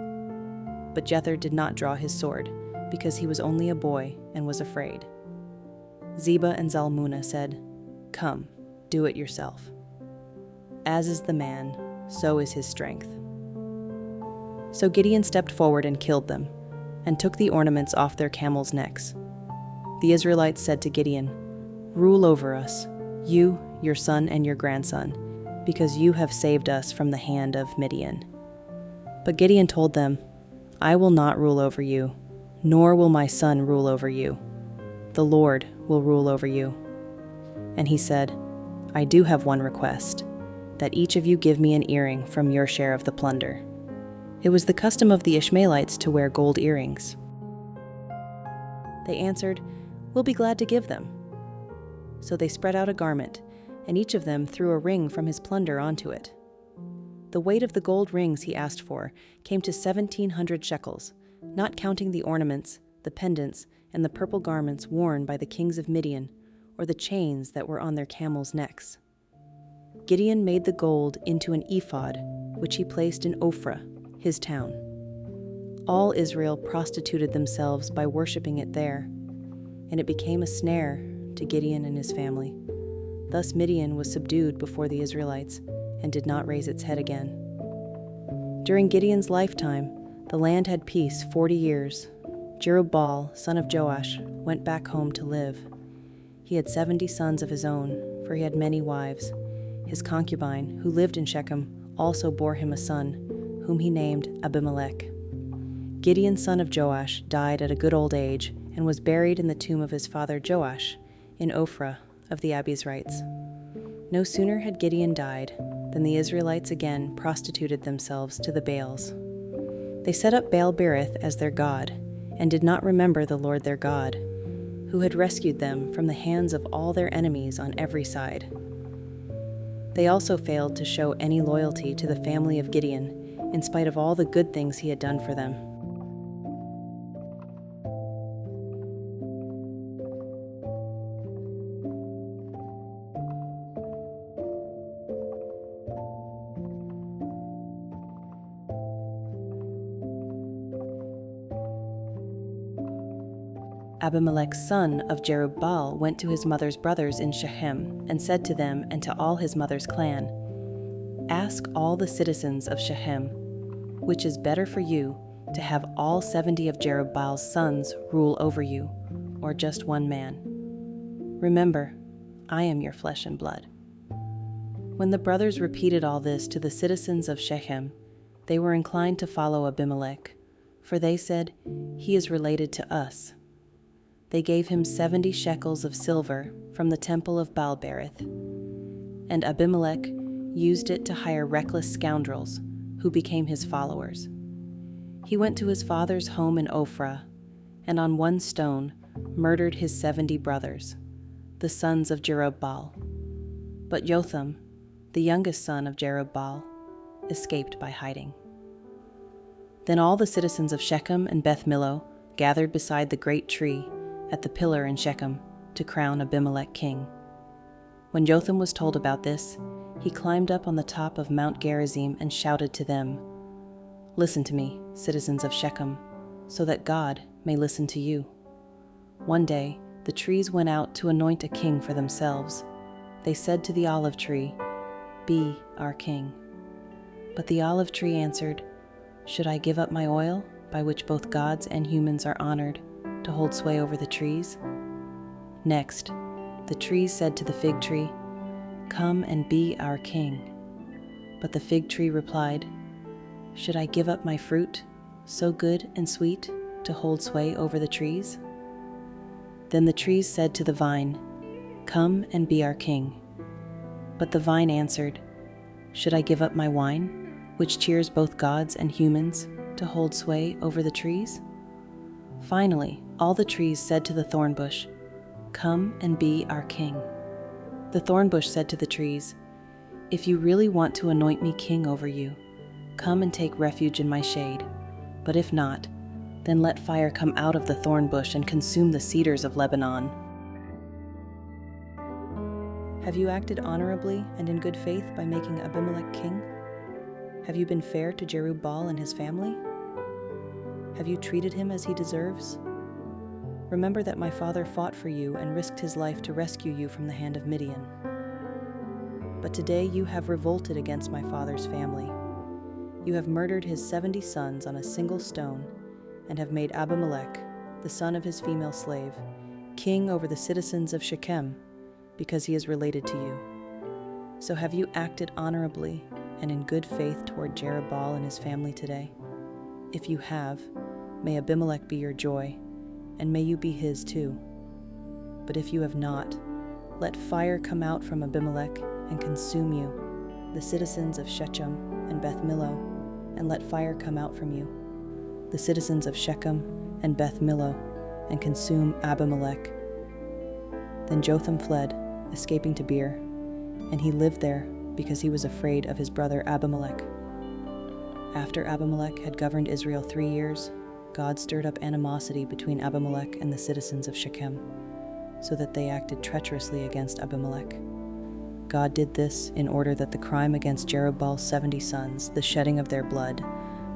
But Jether did not draw his sword, because he was only a boy and was afraid. Zebah and Zalmunna said, "Come, do it yourself. As is the man, so is his strength." So Gideon stepped forward and killed them, and took the ornaments off their camels' necks. The Israelites said to Gideon, "Rule over us, you, your son, and your grandson, because you have saved us from the hand of Midian." But Gideon told them, "I will not rule over you, nor will my son rule over you. The Lord will rule over you." And he said, "I do have one request, that each of you give me an earring from your share of the plunder." It was the custom of the Ishmaelites to wear gold earrings. They answered, "We'll be glad to give them." So they spread out a garment, and each of them threw a ring from his plunder onto it. The weight of the gold rings he asked for came to 1,700 shekels, not counting the ornaments, the pendants, and the purple garments worn by the kings of Midian, or the chains that were on their camels' necks. Gideon made the gold into an ephod, which he placed in Ophrah, his town. All Israel prostituted themselves by worshiping it there, and it became a snare to Gideon and his family. Thus Midian was subdued before the Israelites and did not raise its head again. During Gideon's lifetime, the land had peace 40 years. Jerubbaal, son of Joash, went back home to live. He had 70 sons of his own, for he had many wives. His concubine, who lived in Shechem, also bore him a son, whom he named Abimelech. Gideon, son of Joash, died at a good old age and was buried in the tomb of his father Joash in Ophrah of the Abiezrites. No sooner had Gideon died than the Israelites again prostituted themselves to the Baals. They set up Baal-berith as their god, and did not remember the Lord their God, who had rescued them from the hands of all their enemies on every side. They also failed to show any loyalty to the family of Gideon, in spite of all the good things he had done for them. Abimelech son of Jerubbaal went to his mother's brothers in Shechem and said to them and to all his mother's clan, "Ask all the citizens of Shechem, which is better for you, to have all 70 of Jerubbaal's sons rule over you, or just one man? Remember, I am your flesh and blood." When the brothers repeated all this to the citizens of Shechem, they were inclined to follow Abimelech, for they said, "He is related to us." They gave him 70 shekels of silver from the temple of Baal-berith, and Abimelech used it to hire reckless scoundrels who became his followers. He went to his father's home in Ophrah, and on one stone murdered his 70 brothers, the sons of Jerubbaal. But Jotham, the youngest son of Jerubbaal, escaped by hiding. Then all the citizens of Shechem and Beth Millo gathered beside the great tree at the pillar in Shechem to crown Abimelech king. When Jotham was told about this, he climbed up on the top of Mount Gerizim and shouted to them, "Listen to me, citizens of Shechem, so that God may listen to you." One day, the trees went out to anoint a king for themselves. They said to the olive tree, "Be our king." But the olive tree answered, "Should I give up my oil, by which both gods and humans are honored, to hold sway over the trees?" Next, the trees said to the fig tree, "Come and be our king." But the fig tree replied, "Should I give up my fruit, so good and sweet, to hold sway over the trees?" Then the trees said to the vine, "Come and be our king." But the vine answered, "Should I give up my wine, which cheers both gods and humans, to hold sway over the trees?" Finally, all the trees said to the thorn bush, "Come and be our king." The thorn bush said to the trees, "If you really want to anoint me king over you, come and take refuge in my shade. But if not, then let fire come out of the thorn bush and consume the cedars of Lebanon." Have you acted honorably and in good faith by making Abimelech king? Have you been fair to Jerubbaal and his family? Have you treated him as he deserves? Remember that my father fought for you and risked his life to rescue you from the hand of Midian. But today you have revolted against my father's family. You have murdered his 70 sons on a single stone, and have made Abimelech, the son of his female slave, king over the citizens of Shechem, because he is related to you. So have you acted honorably and in good faith toward Jerubbaal and his family today? If you have, may Abimelech be your joy, and may you be his too. But if you have not, let fire come out from Abimelech and consume you, the citizens of Shechem and Beth Millo, and let fire come out from you, the citizens of Shechem and Beth Millo, and consume Abimelech. Then Jotham fled, escaping to Beer, and he lived there because he was afraid of his brother Abimelech. After Abimelech had governed Israel 3 years, God stirred up animosity between Abimelech and the citizens of Shechem, so that they acted treacherously against Abimelech. God did this in order that the crime against Jerubbaal's 70 sons, the shedding of their blood,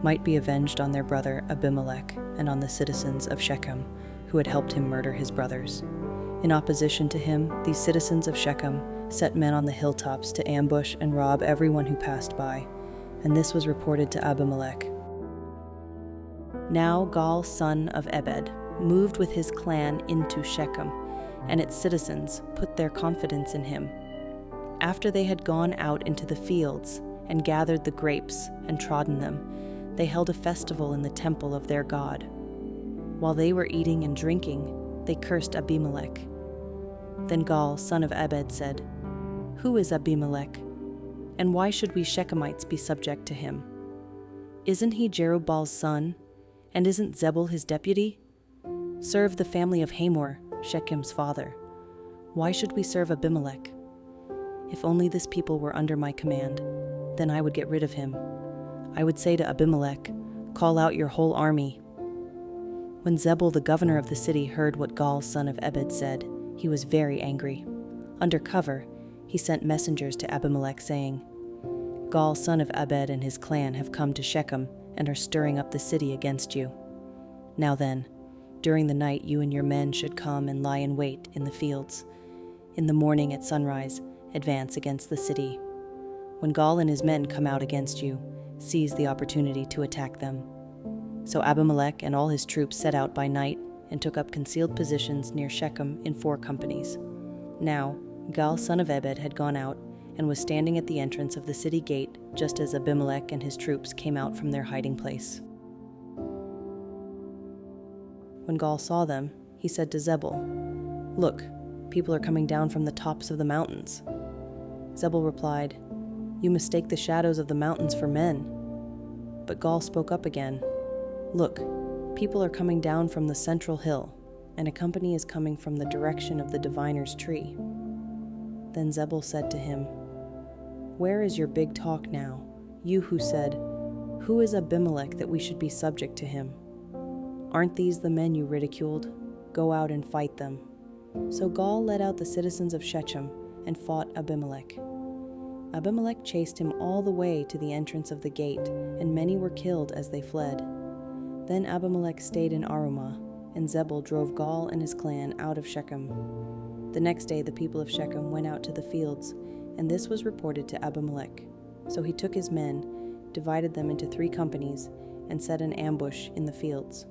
might be avenged on their brother Abimelech and on the citizens of Shechem, who had helped him murder his brothers. In opposition to him, these citizens of Shechem set men on the hilltops to ambush and rob everyone who passed by, and this was reported to Abimelech. Now Gaal son of Ebed moved with his clan into Shechem, and its citizens put their confidence in him. After they had gone out into the fields and gathered the grapes and trodden them, they held a festival in the temple of their god. While they were eating and drinking, they cursed Abimelech. Then Gaal son of Ebed said, "Who is Abimelech? And why should we Shechemites be subject to him? Isn't he Jerubbaal's son? And isn't Zebul his deputy? Serve the family of Hamor, Shechem's father. Why should we serve Abimelech? If only this people were under my command, then I would get rid of him. I would say to Abimelech, 'Call out your whole army.'" When Zebul, the governor of the city, heard what Gaal, son of Ebed, said, he was very angry. Under cover, he sent messengers to Abimelech, saying, "Gaal, son of Ebed, and his clan have come to Shechem and are stirring up the city against you. Now then, during the night you and your men should come and lie in wait in the fields. In the morning at sunrise, advance against the city. When Gaal and his men come out against you, seize the opportunity to attack them." So Abimelech and all his troops set out by night and took up concealed positions near Shechem in 4 companies. Now, Gaal, son of Ebed, had gone out and was standing at the entrance of the city gate just as Abimelech and his troops came out from their hiding place. When Gaal saw them, he said to Zebul, "Look, people are coming down from the tops of the mountains." Zebul replied, "You mistake the shadows of the mountains for men." But Gaal spoke up again, "Look, people are coming down from the central hill, and a company is coming from the direction of the diviner's tree." Then Zebul said to him, "Where is your big talk now, you who said, 'Who is Abimelech that we should be subject to him?' Aren't these the men you ridiculed? Go out and fight them." So Gaal led out the citizens of Shechem and fought Abimelech. Abimelech chased him all the way to the entrance of the gate, and many were killed as they fled. Then Abimelech stayed in Arumah, and Zebul drove Gaal and his clan out of Shechem. The next day the people of Shechem went out to the fields, and this was reported to Abimelech. So he took his men, divided them into 3 companies, and set an ambush in the fields.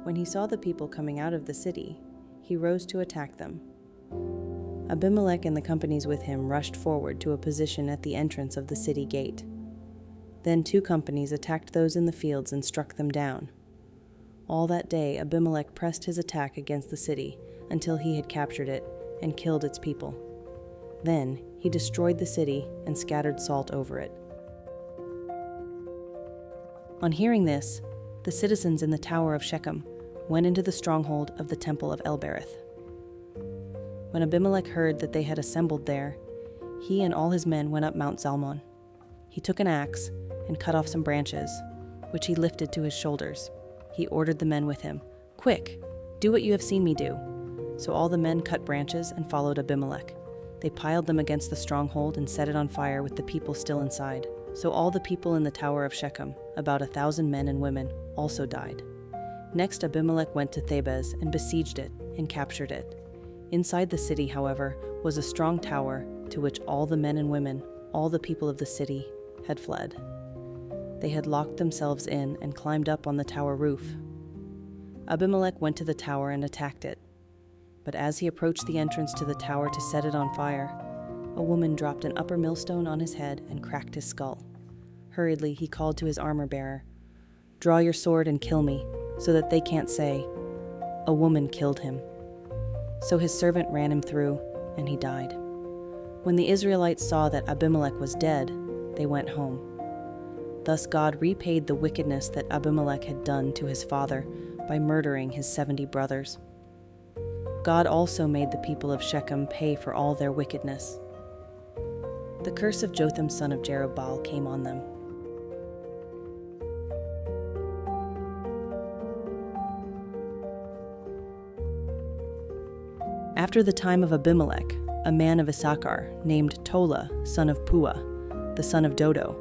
When he saw the people coming out of the city, he rose to attack them. Abimelech and the companies with him rushed forward to a position at the entrance of the city gate. Then 2 companies attacked those in the fields and struck them down. All that day Abimelech pressed his attack against the city until he had captured it and killed its people. Then he destroyed the city and scattered salt over it. On hearing this, the citizens in the tower of Shechem went into the stronghold of the temple of El-Berith. When Abimelech heard that they had assembled there, he and all his men went up Mount Zalmon. He took an axe and cut off some branches, which he lifted to his shoulders. He ordered the men with him, "Quick, do what you have seen me do." So all the men cut branches and followed Abimelech. They piled them against the stronghold and set it on fire with the people still inside. So all the people in the tower of Shechem, about 1,000 men and women, also died. Next Abimelech went to Thebez and besieged it and captured it. Inside the city, however, was a strong tower to which all the men and women, all the people of the city, had fled. They had locked themselves in and climbed up on the tower roof. Abimelech went to the tower and attacked it. But as he approached the entrance to the tower to set it on fire, a woman dropped an upper millstone on his head and cracked his skull. Hurriedly he called to his armor-bearer, "Draw your sword and kill me, so that they can't say, 'A woman killed him.'" So his servant ran him through, and he died. When the Israelites saw that Abimelech was dead, they went home. Thus God repaid the wickedness that Abimelech had done to his father by murdering his 70 brothers. God also made the people of Shechem pay for all their wickedness. The curse of Jotham son of Jerubbaal came on them. After the time of Abimelech, a man of Issachar named Tola, son of Puah, the son of Dodo,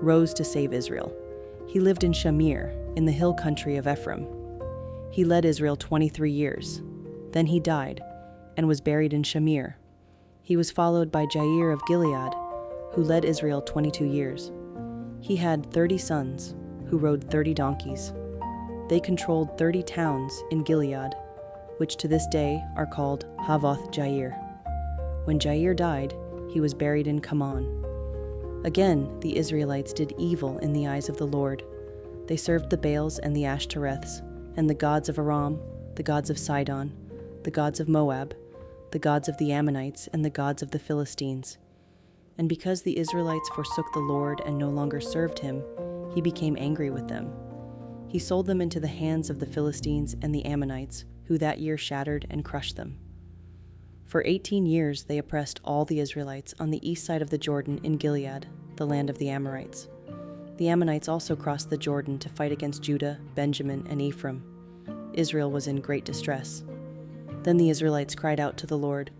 rose to save Israel. He lived in Shamir, in the hill country of Ephraim. He led Israel 23 years. Then he died, and was buried in Shamir. He was followed by Jair of Gilead, who led Israel 22 years. He had 30 sons, who rode 30 donkeys. They controlled 30 towns in Gilead, which to this day are called Havoth Jair. When Jair died, he was buried in Kaman. Again, the Israelites did evil in the eyes of the Lord. They served the Baals and the Ashtoreths, and the gods of Aram, the gods of Sidon, the gods of Moab, the gods of the Ammonites, and the gods of the Philistines. And because the Israelites forsook the Lord and no longer served him, he became angry with them. He sold them into the hands of the Philistines and the Ammonites, who that year shattered and crushed them. For 18 years they oppressed all the Israelites on the east side of the Jordan in Gilead, the land of the Amorites. The Ammonites also crossed the Jordan to fight against Judah, Benjamin, and Ephraim. Israel was in great distress. Then the Israelites cried out to the Lord,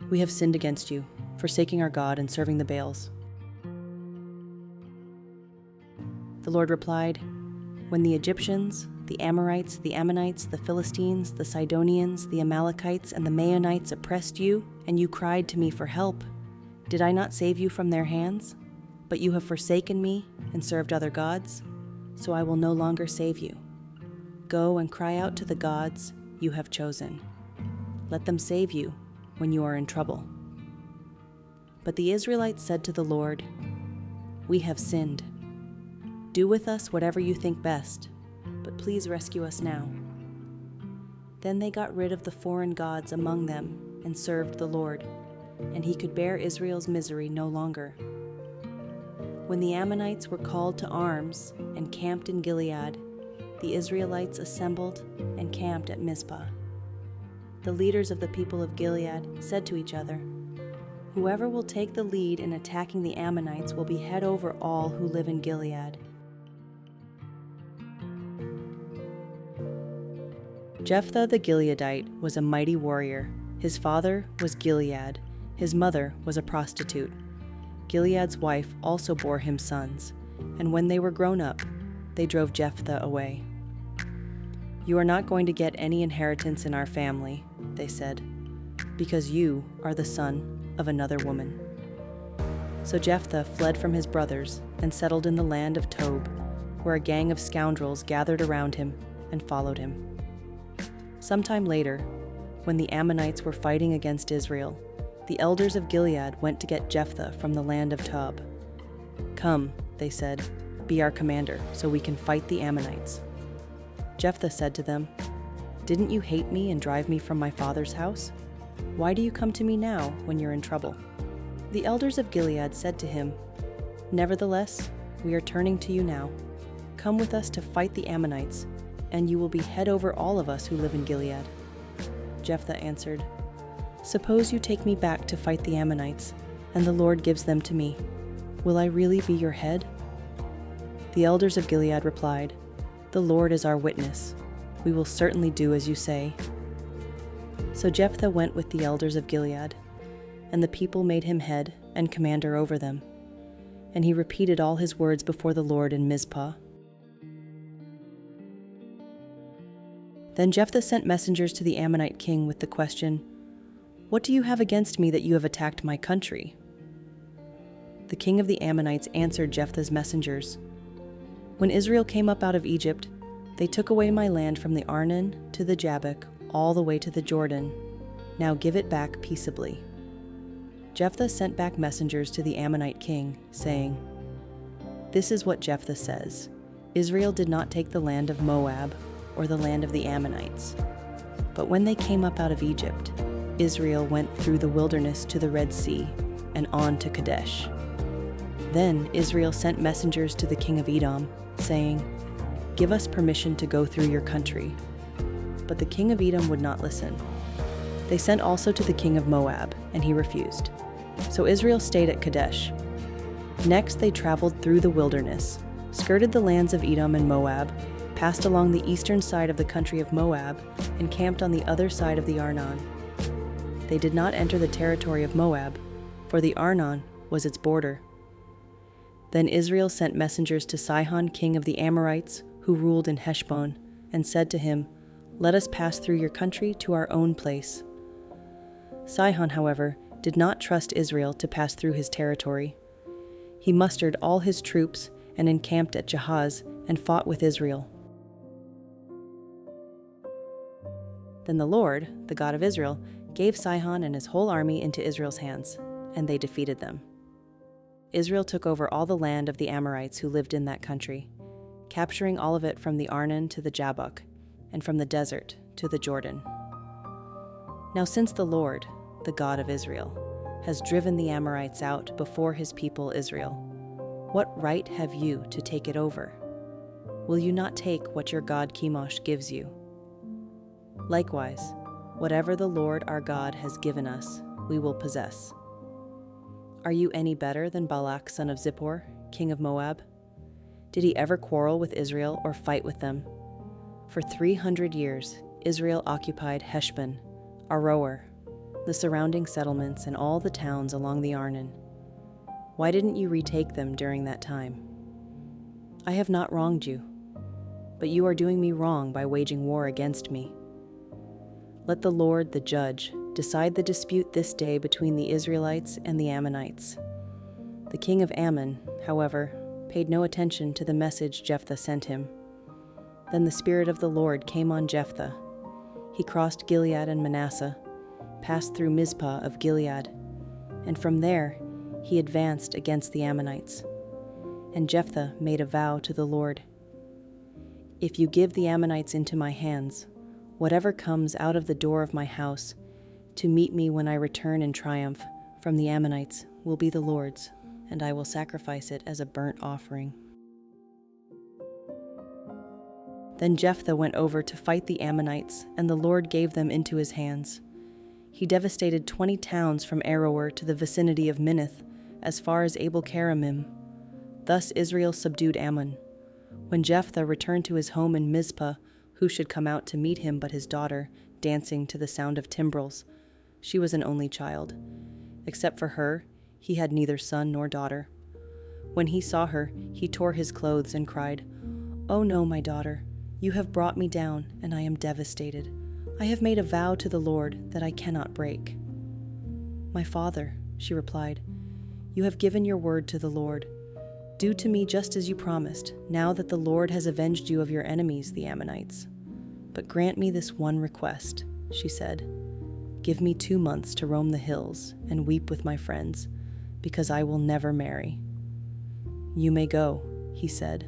"We have sinned against you, forsaking our God and serving the Baals." The Lord replied, "When the Egyptians, the Amorites, the Ammonites, the Philistines, the Sidonians, the Amalekites, and the Maonites oppressed you, and you cried to me for help, did I not save you from their hands? But you have forsaken me and served other gods, so I will no longer save you. Go and cry out to the gods you have chosen. Let them save you when you are in trouble." But the Israelites said to the Lord, "We have sinned. Do with us whatever you think best, but please rescue us now." Then they got rid of the foreign gods among them and served the Lord, and he could bear Israel's misery no longer. When the Ammonites were called to arms and camped in Gilead, the Israelites assembled and camped at Mizpah. The leaders of the people of Gilead said to each other, "Whoever will take the lead in attacking the Ammonites will be head over all who live in Gilead." Jephthah the Gileadite was a mighty warrior. His father was Gilead. His mother was a prostitute. Gilead's wife also bore him sons, and when they were grown up, they drove Jephthah away. "You are not going to get any inheritance in our family," they said, "because you are the son of another woman." So Jephthah fled from his brothers and settled in the land of Tob, where a gang of scoundrels gathered around him and followed him. Sometime later, when the Ammonites were fighting against Israel, the elders of Gilead went to get Jephthah from the land of Tob. "Come," they said, "be our commander, so we can fight the Ammonites." Jephthah said to them, "Didn't you hate me and drive me from my father's house? Why do you come to me now when you're in trouble?" The elders of Gilead said to him, "Nevertheless, we are turning to you now. Come with us to fight the Ammonites, and you will be head over all of us who live in Gilead." Jephthah answered, "Suppose you take me back to fight the Ammonites, and the Lord gives them to me. Will I really be your head?" The elders of Gilead replied, "The Lord is our witness. We will certainly do as you say." So Jephthah went with the elders of Gilead, and the people made him head and commander over them. And he repeated all his words before the Lord in Mizpah. Then Jephthah sent messengers to the Ammonite king with the question, "What do you have against me that you have attacked my country?" The king of the Ammonites answered Jephthah's messengers, "When Israel came up out of Egypt, they took away my land from the Arnon to the Jabbok, all the way to the Jordan. Now give it back peaceably." Jephthah sent back messengers to the Ammonite king, saying, "This is what Jephthah says. Israel did not take the land of Moab or the land of the Ammonites. But when they came up out of Egypt, Israel went through the wilderness to the Red Sea and on to Kadesh. Then Israel sent messengers to the king of Edom, saying, 'Give us permission to go through your country.' But the king of Edom would not listen. They sent also to the king of Moab, and he refused. So Israel stayed at Kadesh. Next they traveled through the wilderness, skirted the lands of Edom and Moab, passed along the eastern side of the country of Moab, and camped on the other side of the Arnon. They did not enter the territory of Moab, for the Arnon was its border. Then Israel sent messengers to Sihon, king of the Amorites, who ruled in Heshbon, and said to him, 'Let us pass through your country to our own place.' Sihon, however, did not trust Israel to pass through his territory. He mustered all his troops and encamped at Jahaz and fought with Israel. Then the Lord, the God of Israel, gave Sihon and his whole army into Israel's hands, and they defeated them. Israel took over all the land of the Amorites who lived in that country, capturing all of it from the Arnon to the Jabbok, and from the desert to the Jordan. Now since the Lord, the God of Israel, has driven the Amorites out before his people Israel, what right have you to take it over? Will you not take what your god Chemosh gives you? Likewise, whatever the Lord our God has given us, we will possess. Are you any better than Balak son of Zippor, king of Moab? Did he ever quarrel with Israel or fight with them? For 300 years, Israel occupied Heshbon, Aroer, the surrounding settlements, and all the towns along the Arnon. Why didn't you retake them during that time? I have not wronged you, but you are doing me wrong by waging war against me. Let the Lord, the judge, decide the dispute this day between the Israelites and the Ammonites. The king of Ammon, however, paid no attention to the message Jephthah sent him. Then the Spirit of the Lord came on Jephthah. He crossed Gilead and Manasseh, passed through Mizpah of Gilead, and from there he advanced against the Ammonites. And Jephthah made a vow to the Lord. If you give the Ammonites into my hands, whatever comes out of the door of my house to meet me when I return in triumph from the Ammonites will be the Lord's, and I will sacrifice it as a burnt offering. Then Jephthah went over to fight the Ammonites, and the Lord gave them into his hands. He devastated 20 towns from Aroer to the vicinity of Minnith, as far as Abel-keramim. Thus Israel subdued Ammon. When Jephthah returned to his home in Mizpah, who should come out to meet him but his daughter, dancing to the sound of timbrels? She was an only child. Except for her, he had neither son nor daughter. When he saw her, he tore his clothes and cried, "Oh no, my daughter, you have brought me down, and I am devastated. I have made a vow to the Lord that I cannot break." "My father," she replied, "you have given your word to the Lord. Do to me just as you promised, now that the Lord has avenged you of your enemies, the Ammonites. But grant me this one request," she said. "Give me 2 months to roam the hills and weep with my friends, because I will never marry." "You may go," he said.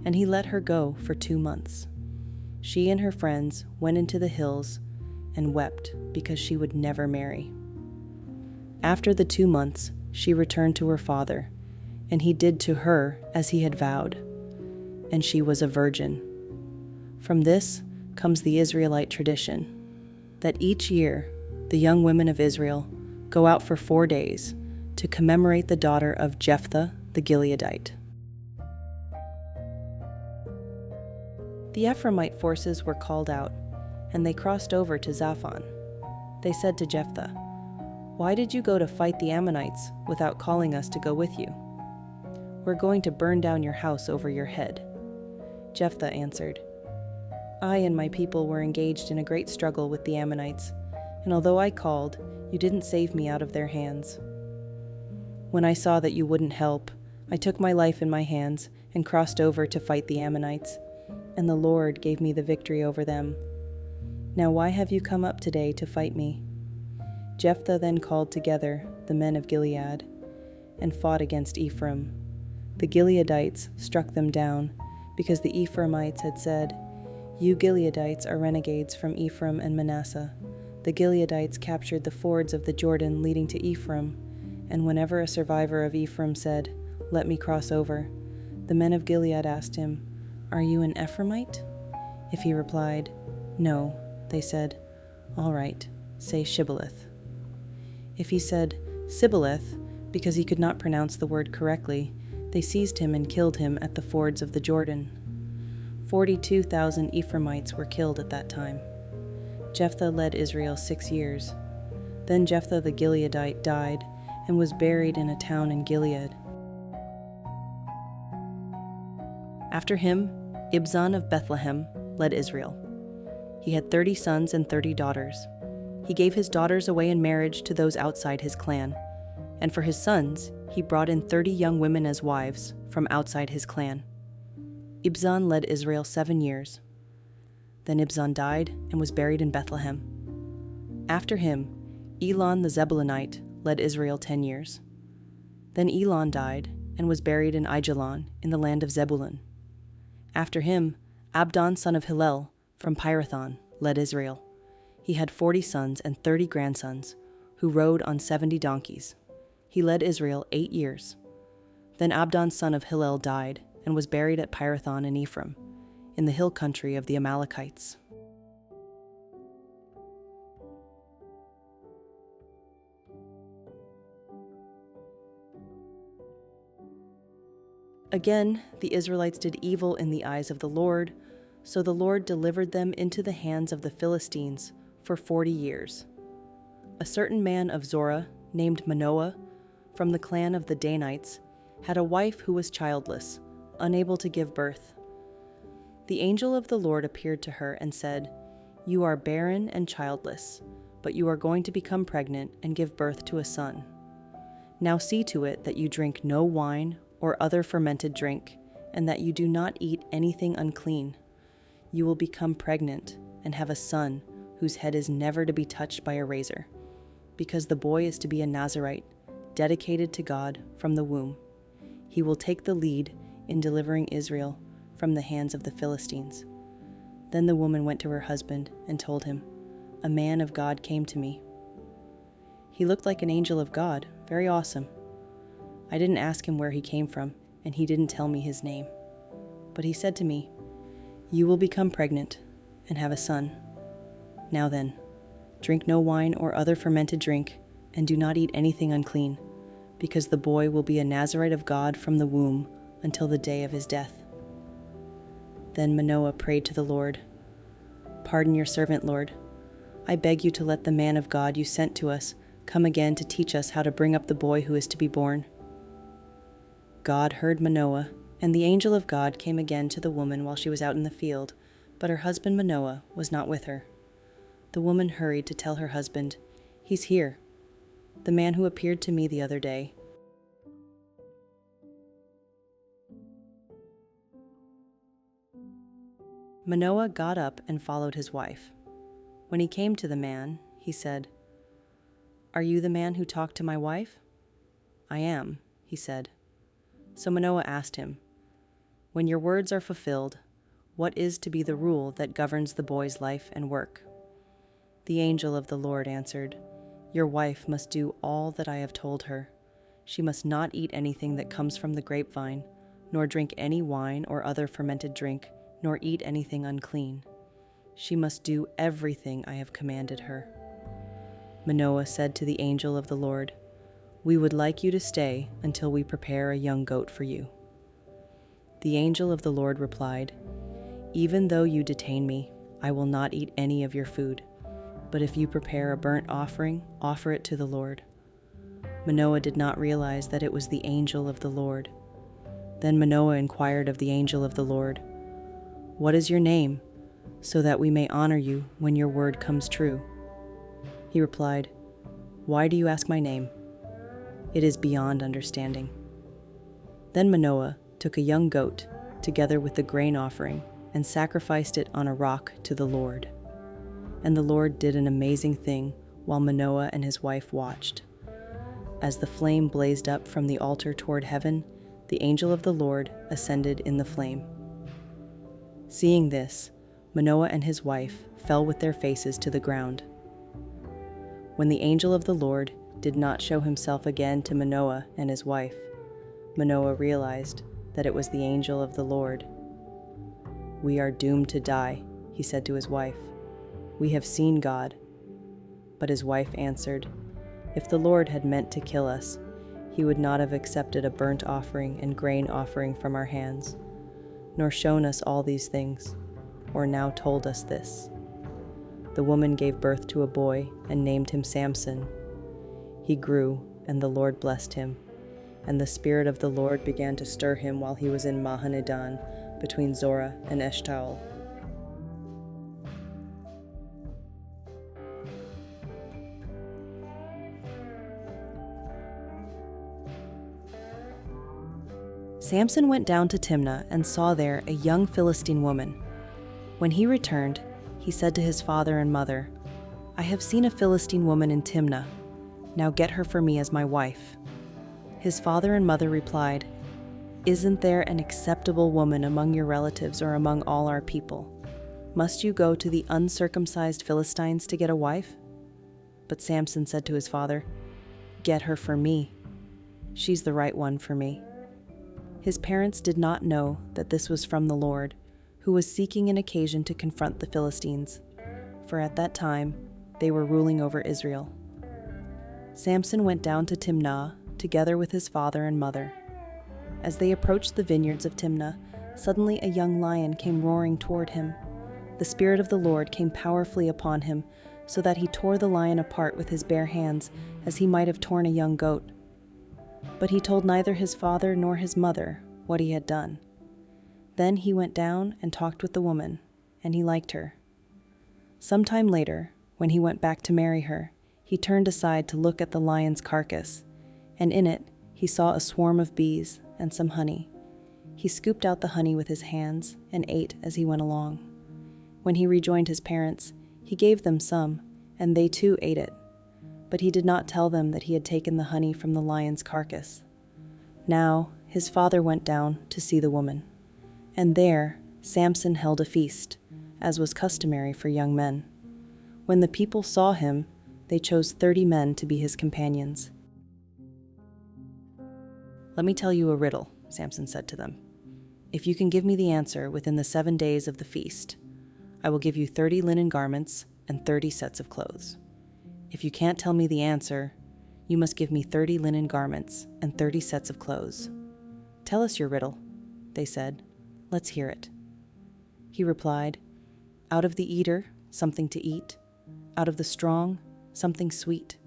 And he let her go for 2 months. She and her friends went into the hills and wept because she would never marry. After the 2 months, she returned to her father, and he did to her as he had vowed, and she was a virgin. From this comes the Israelite tradition, that each year the young women of Israel go out for 4 days to commemorate the daughter of Jephthah the Gileadite. The Ephraimite forces were called out, and they crossed over to Zaphon. They said to Jephthah, "Why did you go to fight the Ammonites without calling us to go with you? We're going to burn down your house over your head." Jephthah answered, "I and my people were engaged in a great struggle with the Ammonites, and although I called, you didn't save me out of their hands. When I saw that you wouldn't help, I took my life in my hands and crossed over to fight the Ammonites, and the Lord gave me the victory over them. Now why have you come up today to fight me?" Jephthah then called together the men of Gilead and fought against Ephraim. The Gileadites struck them down because the Ephraimites had said, "You Gileadites are renegades from Ephraim and Manasseh." The Gileadites captured the fords of the Jordan leading to Ephraim, and whenever a survivor of Ephraim said, "Let me cross over," the men of Gilead asked him, "Are you an Ephraimite?" If he replied, "No," they said, "All right, say Shibboleth." If he said Sibboleth because he could not pronounce the word correctly, they seized him and killed him at the fords of the Jordan. 42,000 Ephraimites were killed at that time. Jephthah led Israel 6 years. Then Jephthah the Gileadite died and was buried in a town in Gilead. After him, Ibzan of Bethlehem led Israel. He had 30 sons and 30 daughters. He gave his daughters away in marriage to those outside his clan, and for his sons, he brought in 30 young women as wives from outside his clan. Ibzan led Israel 7 years. Then Ibzan died and was buried in Bethlehem. After him, Elon the Zebulunite led Israel 10 years. Then Elon died and was buried in Aijalon in the land of Zebulun. After him, Abdon son of Hillel from Pirathon led Israel. He had 40 sons and 30 grandsons, who rode on 70 donkeys. He led Israel 8 years. Then Abdon son of Hillel died and was buried at Pirathon in Ephraim, in the hill country of the Amalekites. Again, the Israelites did evil in the eyes of the Lord, so the Lord delivered them into the hands of the Philistines for 40 years. A certain man of Zorah, named Manoah, from the clan of the Danites, had a wife who was childless, unable to give birth. The angel of the Lord appeared to her and said, "You are barren and childless, but you are going to become pregnant and give birth to a son. Now see to it that you drink no wine or other fermented drink, and that you do not eat anything unclean. You will become pregnant and have a son whose head is never to be touched by a razor, because the boy is to be a Nazirite, dedicated to God from the womb. He will take the lead in delivering Israel from the hands of the Philistines." Then the woman went to her husband and told him, "A man of God came to me. He looked like an angel of God, very awesome. I didn't ask him where he came from, and he didn't tell me his name. But he said to me, 'You will become pregnant and have a son. Now then, drink no wine or other fermented drink, and do not eat anything unclean, because the boy will be a Nazirite of God from the womb until the day of his death.' Then Manoah prayed to the Lord, 'Pardon your servant, Lord. I beg you to let the man of God you sent to us come again to teach us how to bring up the boy who is to be born.' God heard Manoah, and the angel of God came again to the woman while she was out in the field, but her husband Manoah was not with her. The woman hurried to tell her husband, 'He's here, the man who appeared to me the other day.' Manoah got up and followed his wife. When he came to the man, he said, 'Are you the man who talked to my wife?' 'I am,' he said. So Manoah asked him, 'When your words are fulfilled, what is to be the rule that governs the boy's life and work?' The angel of the Lord answered, 'Your wife must do all that I have told her. She must not eat anything that comes from the grapevine, nor drink any wine or other fermented drink, nor eat anything unclean. She must do everything I have commanded her.' Manoah said to the angel of the Lord, 'We would like you to stay until we prepare a young goat for you.' The angel of the Lord replied, 'Even though you detain me, I will not eat any of your food. But if you prepare a burnt offering, offer it to the Lord.' Manoah did not realize that it was the angel of the Lord. Then Manoah inquired of the angel of the Lord, 'What is your name, so that we may honor you when your word comes true?' He replied, 'Why do you ask my name? It is beyond understanding.' Then Manoah took a young goat, together with the grain offering, and sacrificed it on a rock to the Lord. And the Lord did an amazing thing while Manoah and his wife watched. As the flame blazed up from the altar toward heaven, the angel of the Lord ascended in the flame. Seeing this, Manoah and his wife fell with their faces to the ground. When the angel of the Lord did not show himself again to Manoah and his wife, Manoah realized that it was the angel of the Lord. 'We are doomed to die,' he said to his wife. 'We have seen God.' But his wife answered, 'If the Lord had meant to kill us, he would not have accepted a burnt offering and grain offering from our hands, nor shown us all these things, or now told us this.' The woman gave birth to a boy and named him Samson. He grew, and the Lord blessed him, and the Spirit of the Lord began to stir him while he was in Mahanadan, between Zorah and Eshtaol. Samson went down to Timnah and saw there a young Philistine woman. When he returned, he said to his father and mother, 'I have seen a Philistine woman in Timnah. Now get her for me as my wife.' His father and mother replied, 'Isn't there an acceptable woman among your relatives or among all our people? Must you go to the uncircumcised Philistines to get a wife?' But Samson said to his father, 'Get her for me. She's the right one for me.' His parents did not know that this was from the Lord, who was seeking an occasion to confront the Philistines, for at that time they were ruling over Israel. Samson went down to Timnah together with his father and mother. as they approached the vineyards of Timnah, suddenly a young lion came roaring toward him. The Spirit of the Lord came powerfully upon him, so that he tore the lion apart with his bare hands, as he might have torn a young goat. But he told neither his father nor his mother what he had done. Then he went down and talked with the woman, and he liked her. Some time later, when he went back to marry her, he turned aside to look at the lion's carcass, and in it he saw a swarm of bees and some honey. He scooped out the honey with his hands and ate as he went along. When he rejoined his parents, he gave them some, and they too ate it. But he did not tell them that he had taken the honey from the lion's carcass. Now his father went down to see the woman, and there Samson held a feast, as was customary for young men. When the people saw him, they chose 30 men to be his companions. "Let me tell you a riddle," Samson said to them. "If you can give me the answer within the 7 days of the feast, I will give you 30 linen garments and 30 sets of clothes. If you can't tell me the answer, you must give me 30 linen garments and 30 sets of clothes." "Tell us your riddle," they said. "Let's hear it." He replied, "Out of the eater, something to eat. Out of the strong, something sweet."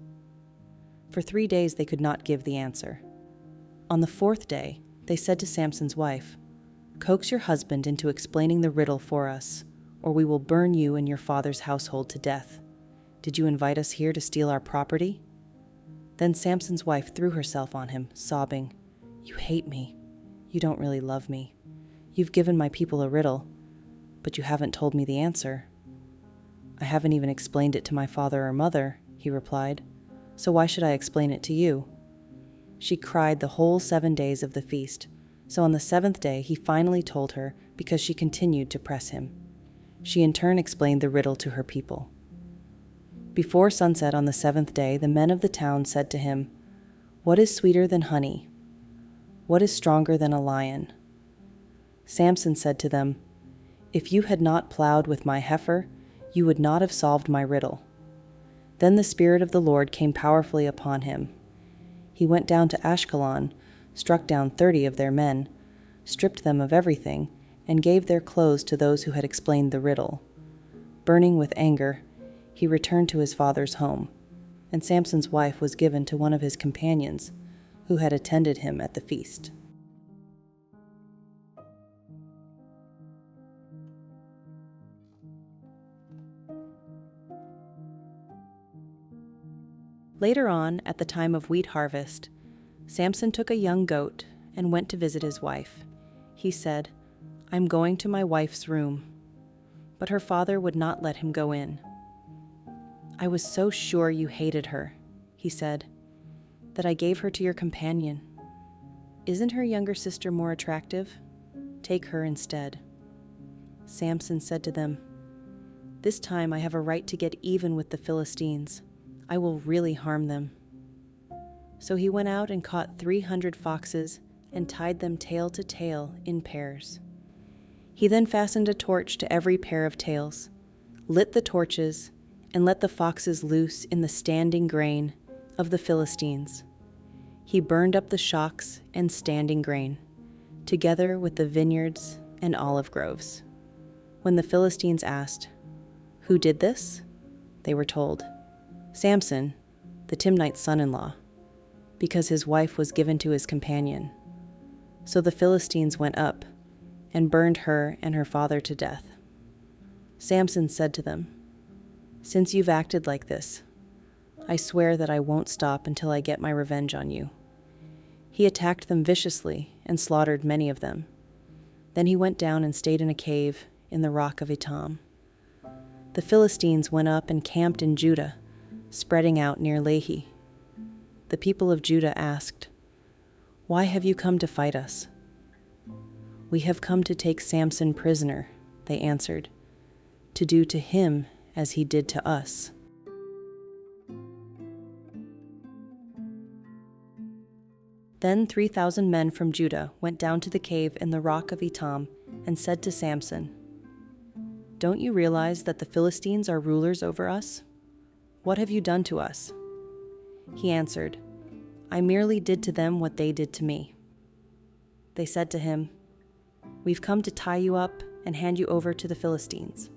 For 3 days they could not give the answer. On the 4th day, they said to Samson's wife, "Coax your husband into explaining the riddle for us, or we will burn you and your father's household to death. Did you invite us here to steal our property?" Then Samson's wife threw herself on him, sobbing, "You hate me. You don't really love me. You've given my people a riddle, but you haven't told me the answer." "I haven't even explained it to my father or mother," he replied, "so why should I explain it to you?" She cried the whole 7 days of the feast, so on the 7th day he finally told her because she continued to press him. She in turn explained the riddle to her people. Before sunset on the 7th day, the men of the town said to him, "What is sweeter than honey? What is stronger than a lion?" Samson said to them, "If you had not plowed with my heifer, you would not have solved my riddle." Then the Spirit of the Lord came powerfully upon him. He went down to Ashkelon, struck down 30 of their men, stripped them of everything, and gave their clothes to those who had explained the riddle. Burning with anger, he returned to his father's home, and Samson's wife was given to one of his companions, who had attended him at the feast. Later on, at the time of wheat harvest, Samson took a young goat and went to visit his wife. He said, "I'm going to my wife's room." But her father would not let him go in. "I was so sure you hated her," he said, "that I gave her to your companion. Isn't her younger sister more attractive? Take her instead." Samson said to them, "This time I have a right to get even with the Philistines. I will really harm them." So he went out and caught 300 foxes and tied them tail to tail in pairs. He then fastened a torch to every pair of tails, lit the torches, and let the foxes loose in the standing grain of the Philistines. He burned up the shocks and standing grain, together with the vineyards and olive groves. When the Philistines asked, "Who did this?" they were told, "Samson, the Timnite's son-in-law, because his wife was given to his companion." So the Philistines went up and burned her and her father to death. Samson said to them, "Since you've acted like this, I swear that I won't stop until I get my revenge on you." He attacked them viciously and slaughtered many of them. Then he went down and stayed in a cave in the rock of Etam. The Philistines went up and camped in Judah, spreading out near Lehi. The people of Judah asked, "Why have you come to fight us?" "We have come to take Samson prisoner," they answered, "to do to him as he did to us." Then 3,000 men from Judah went down to the cave in the rock of Etam and said to Samson, "Don't you realize that the Philistines are rulers over us? What have you done to us?" He answered, "I merely did to them what they did to me." They said to him, "We've come to tie you up and hand you over to the Philistines."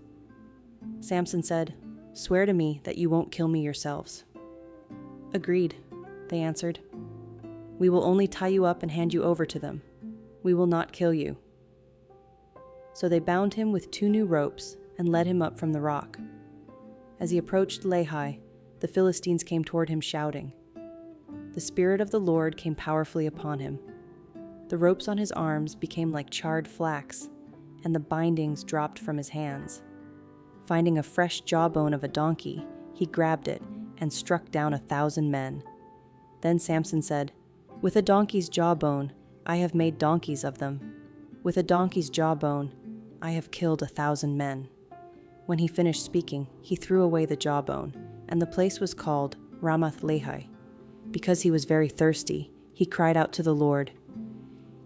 Samson said, "Swear to me that you won't kill me yourselves." "Agreed," they answered. "We will only tie you up and hand you over to them. We will not kill you." So they bound him with 2 new ropes and led him up from the rock. As he approached Lehi, the Philistines came toward him shouting. The Spirit of the Lord came powerfully upon him. The ropes on his arms became like charred flax, and the bindings dropped from his hands. Finding a fresh jawbone of a donkey, he grabbed it and struck down 1,000 men. Then Samson said, "With a donkey's jawbone, I have made donkeys of them. With a donkey's jawbone, I have killed 1,000 men." When he finished speaking, he threw away the jawbone, and the place was called Ramath Lehi. Because he was very thirsty, he cried out to the Lord,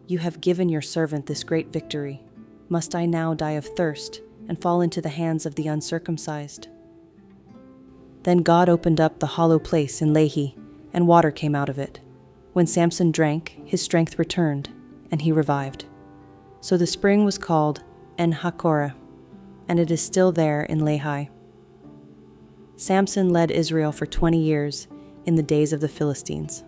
"You have given your servant this great victory. Must I now die of thirst and fall into the hands of the uncircumcised?" Then God opened up the hollow place in Lehi, and water came out of it. When Samson drank, his strength returned, and he revived. So the spring was called En-Hakkore, and it is still there in Lehi. Samson led Israel for 20 years in the days of the Philistines.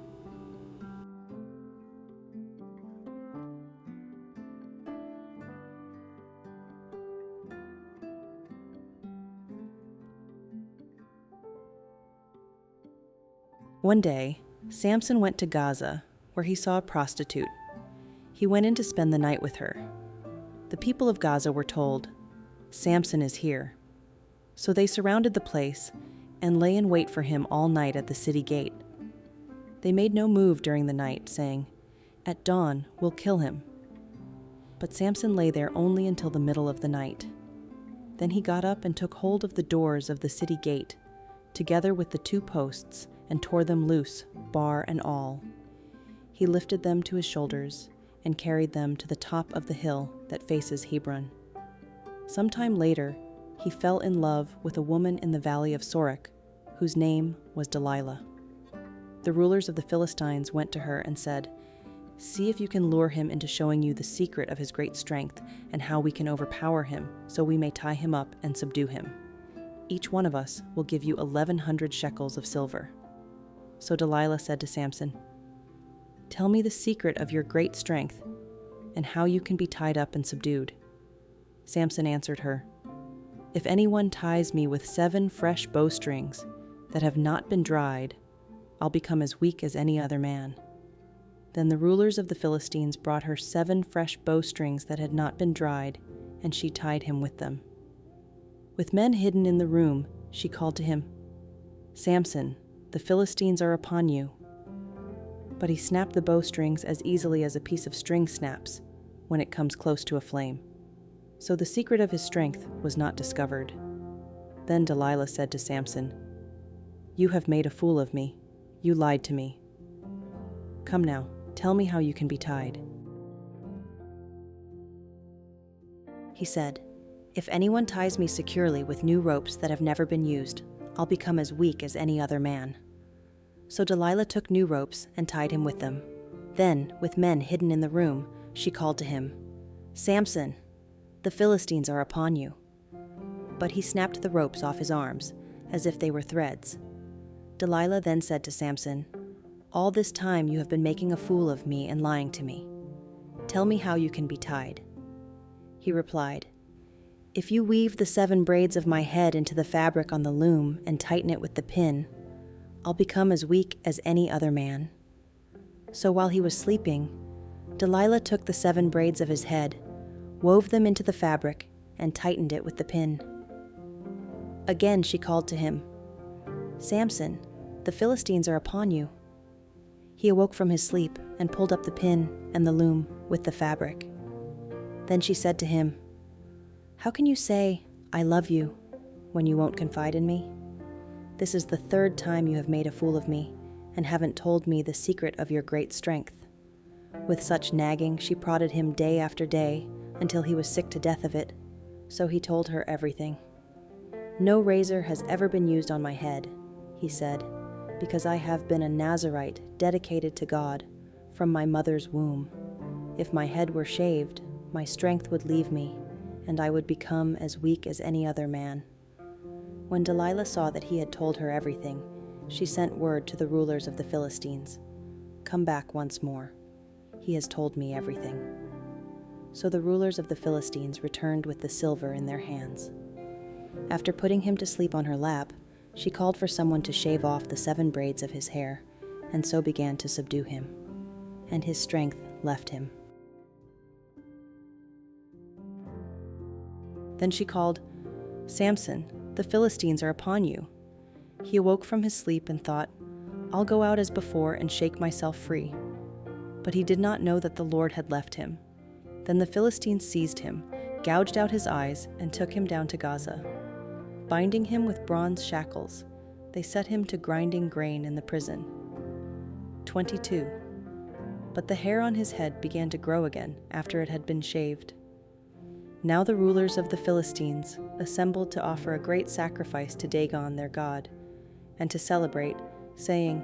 One day, Samson went to Gaza, where he saw a prostitute. He went in to spend the night with her. The people of Gaza were told, "Samson is here." So they surrounded the place and lay in wait for him all night at the city gate. They made no move during the night, saying, "At dawn, we'll kill him." But Samson lay there only until the middle of the night. Then he got up and took hold of the doors of the city gate, together with the 2 posts, and tore them loose, bar and all. He lifted them to his shoulders and carried them to the top of the hill that faces Hebron. Sometime later, he fell in love with a woman in the valley of Sorek, whose name was Delilah. The rulers of the Philistines went to her and said, "See if you can lure him into showing you the secret of his great strength and how we can overpower him, so we may tie him up and subdue him. Each one of us will give you 1,100 shekels of silver." So Delilah said to Samson, "Tell me the secret of your great strength and how you can be tied up and subdued." Samson answered her, "If anyone ties me with 7 fresh bowstrings that have not been dried, I'll become as weak as any other man." Then the rulers of the Philistines brought her 7 fresh bowstrings that had not been dried, and she tied him with them. With men hidden in the room, she called to him, "Samson, the Philistines are upon you." But he snapped the bowstrings as easily as a piece of string snaps when it comes close to a flame. So the secret of his strength was not discovered. Then Delilah said to Samson, "You have made a fool of me. You lied to me. Come now, tell me how you can be tied." He said, "If anyone ties me securely with new ropes that have never been used, I'll become as weak as any other man." So Delilah took new ropes and tied him with them. Then, with men hidden in the room, she called to him, "Samson, the Philistines are upon you." But he snapped the ropes off his arms, as if they were threads. Delilah then said to Samson, "All this time you have been making a fool of me and lying to me. Tell me how you can be tied." He replied, "If you weave the 7 braids of my head into the fabric on the loom and tighten it with the pin, I'll become as weak as any other man." So while he was sleeping, Delilah took the 7 braids of his head, wove them into the fabric, and tightened it with the pin. Again she called to him, "Samson, the Philistines are upon you." He awoke from his sleep and pulled up the pin and the loom with the fabric. Then she said to him, "How can you say, 'I love you,' when you won't confide in me? This is the 3rd time you have made a fool of me and haven't told me the secret of your great strength." With such nagging, she prodded him day after day until he was sick to death of it, so he told her everything. "No razor has ever been used on my head," he said, "because I have been a Nazirite dedicated to God from my mother's womb. If my head were shaved, my strength would leave me, and I would become as weak as any other man." When Delilah saw that he had told her everything, she sent word to the rulers of the Philistines, "Come back once more. He has told me everything." So the rulers of the Philistines returned with the silver in their hands. After putting him to sleep on her lap, she called for someone to shave off the 7 braids of his hair, and so began to subdue him, and his strength left him. Then she called, "Samson, the Philistines are upon you." He awoke from his sleep and thought, "I'll go out as before and shake myself free." But he did not know that the Lord had left him. Then the Philistines seized him, gouged out his eyes, and took him down to Gaza. Binding him with bronze shackles, they set him to grinding grain in the prison. 22. But the hair on his head began to grow again after it had been shaved. Now the rulers of the Philistines assembled to offer a great sacrifice to Dagon their god, and to celebrate, saying,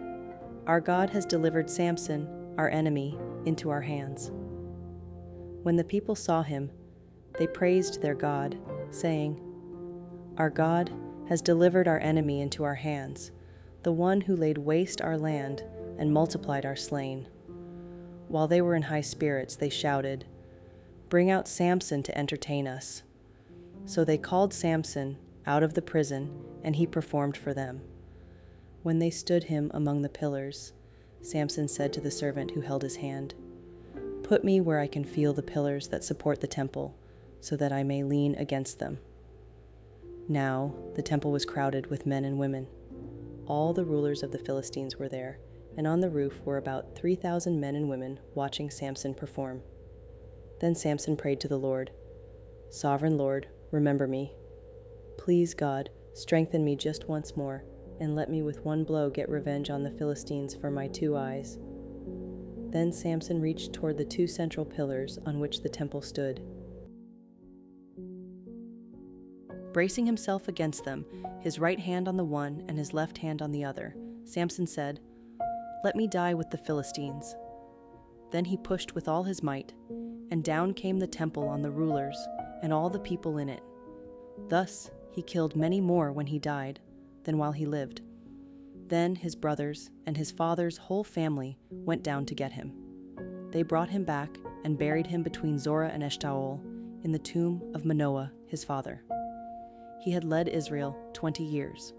"Our God has delivered Samson, our enemy, into our hands." When the people saw him, they praised their God, saying, "Our God has delivered our enemy into our hands, the one who laid waste our land and multiplied our slain." While they were in high spirits, they shouted, "Bring out Samson to entertain us." So they called Samson out of the prison, and he performed for them. When they stood him among the pillars, Samson said to the servant who held his hand, "Put me where I can feel the pillars that support the temple, so that I may lean against them." Now the temple was crowded with men and women. All the rulers of the Philistines were there, and on the roof were about 3,000 men and women watching Samson perform. Then Samson prayed to the Lord, "Sovereign Lord, remember me. Please, God, strengthen me just once more, and let me with one blow get revenge on the Philistines for my 2 eyes." Then Samson reached toward the 2 central pillars on which the temple stood. Bracing himself against them, his right hand on the one and his left hand on the other, Samson said, "Let me die with the Philistines." Then he pushed with all his might, and down came the temple on the rulers and all the people in it. Thus he killed many more when he died than while he lived. Then his brothers and his father's whole family went down to get him. They brought him back and buried him between Zorah and Eshtaol in the tomb of Manoah, his father. He had led Israel 20 years.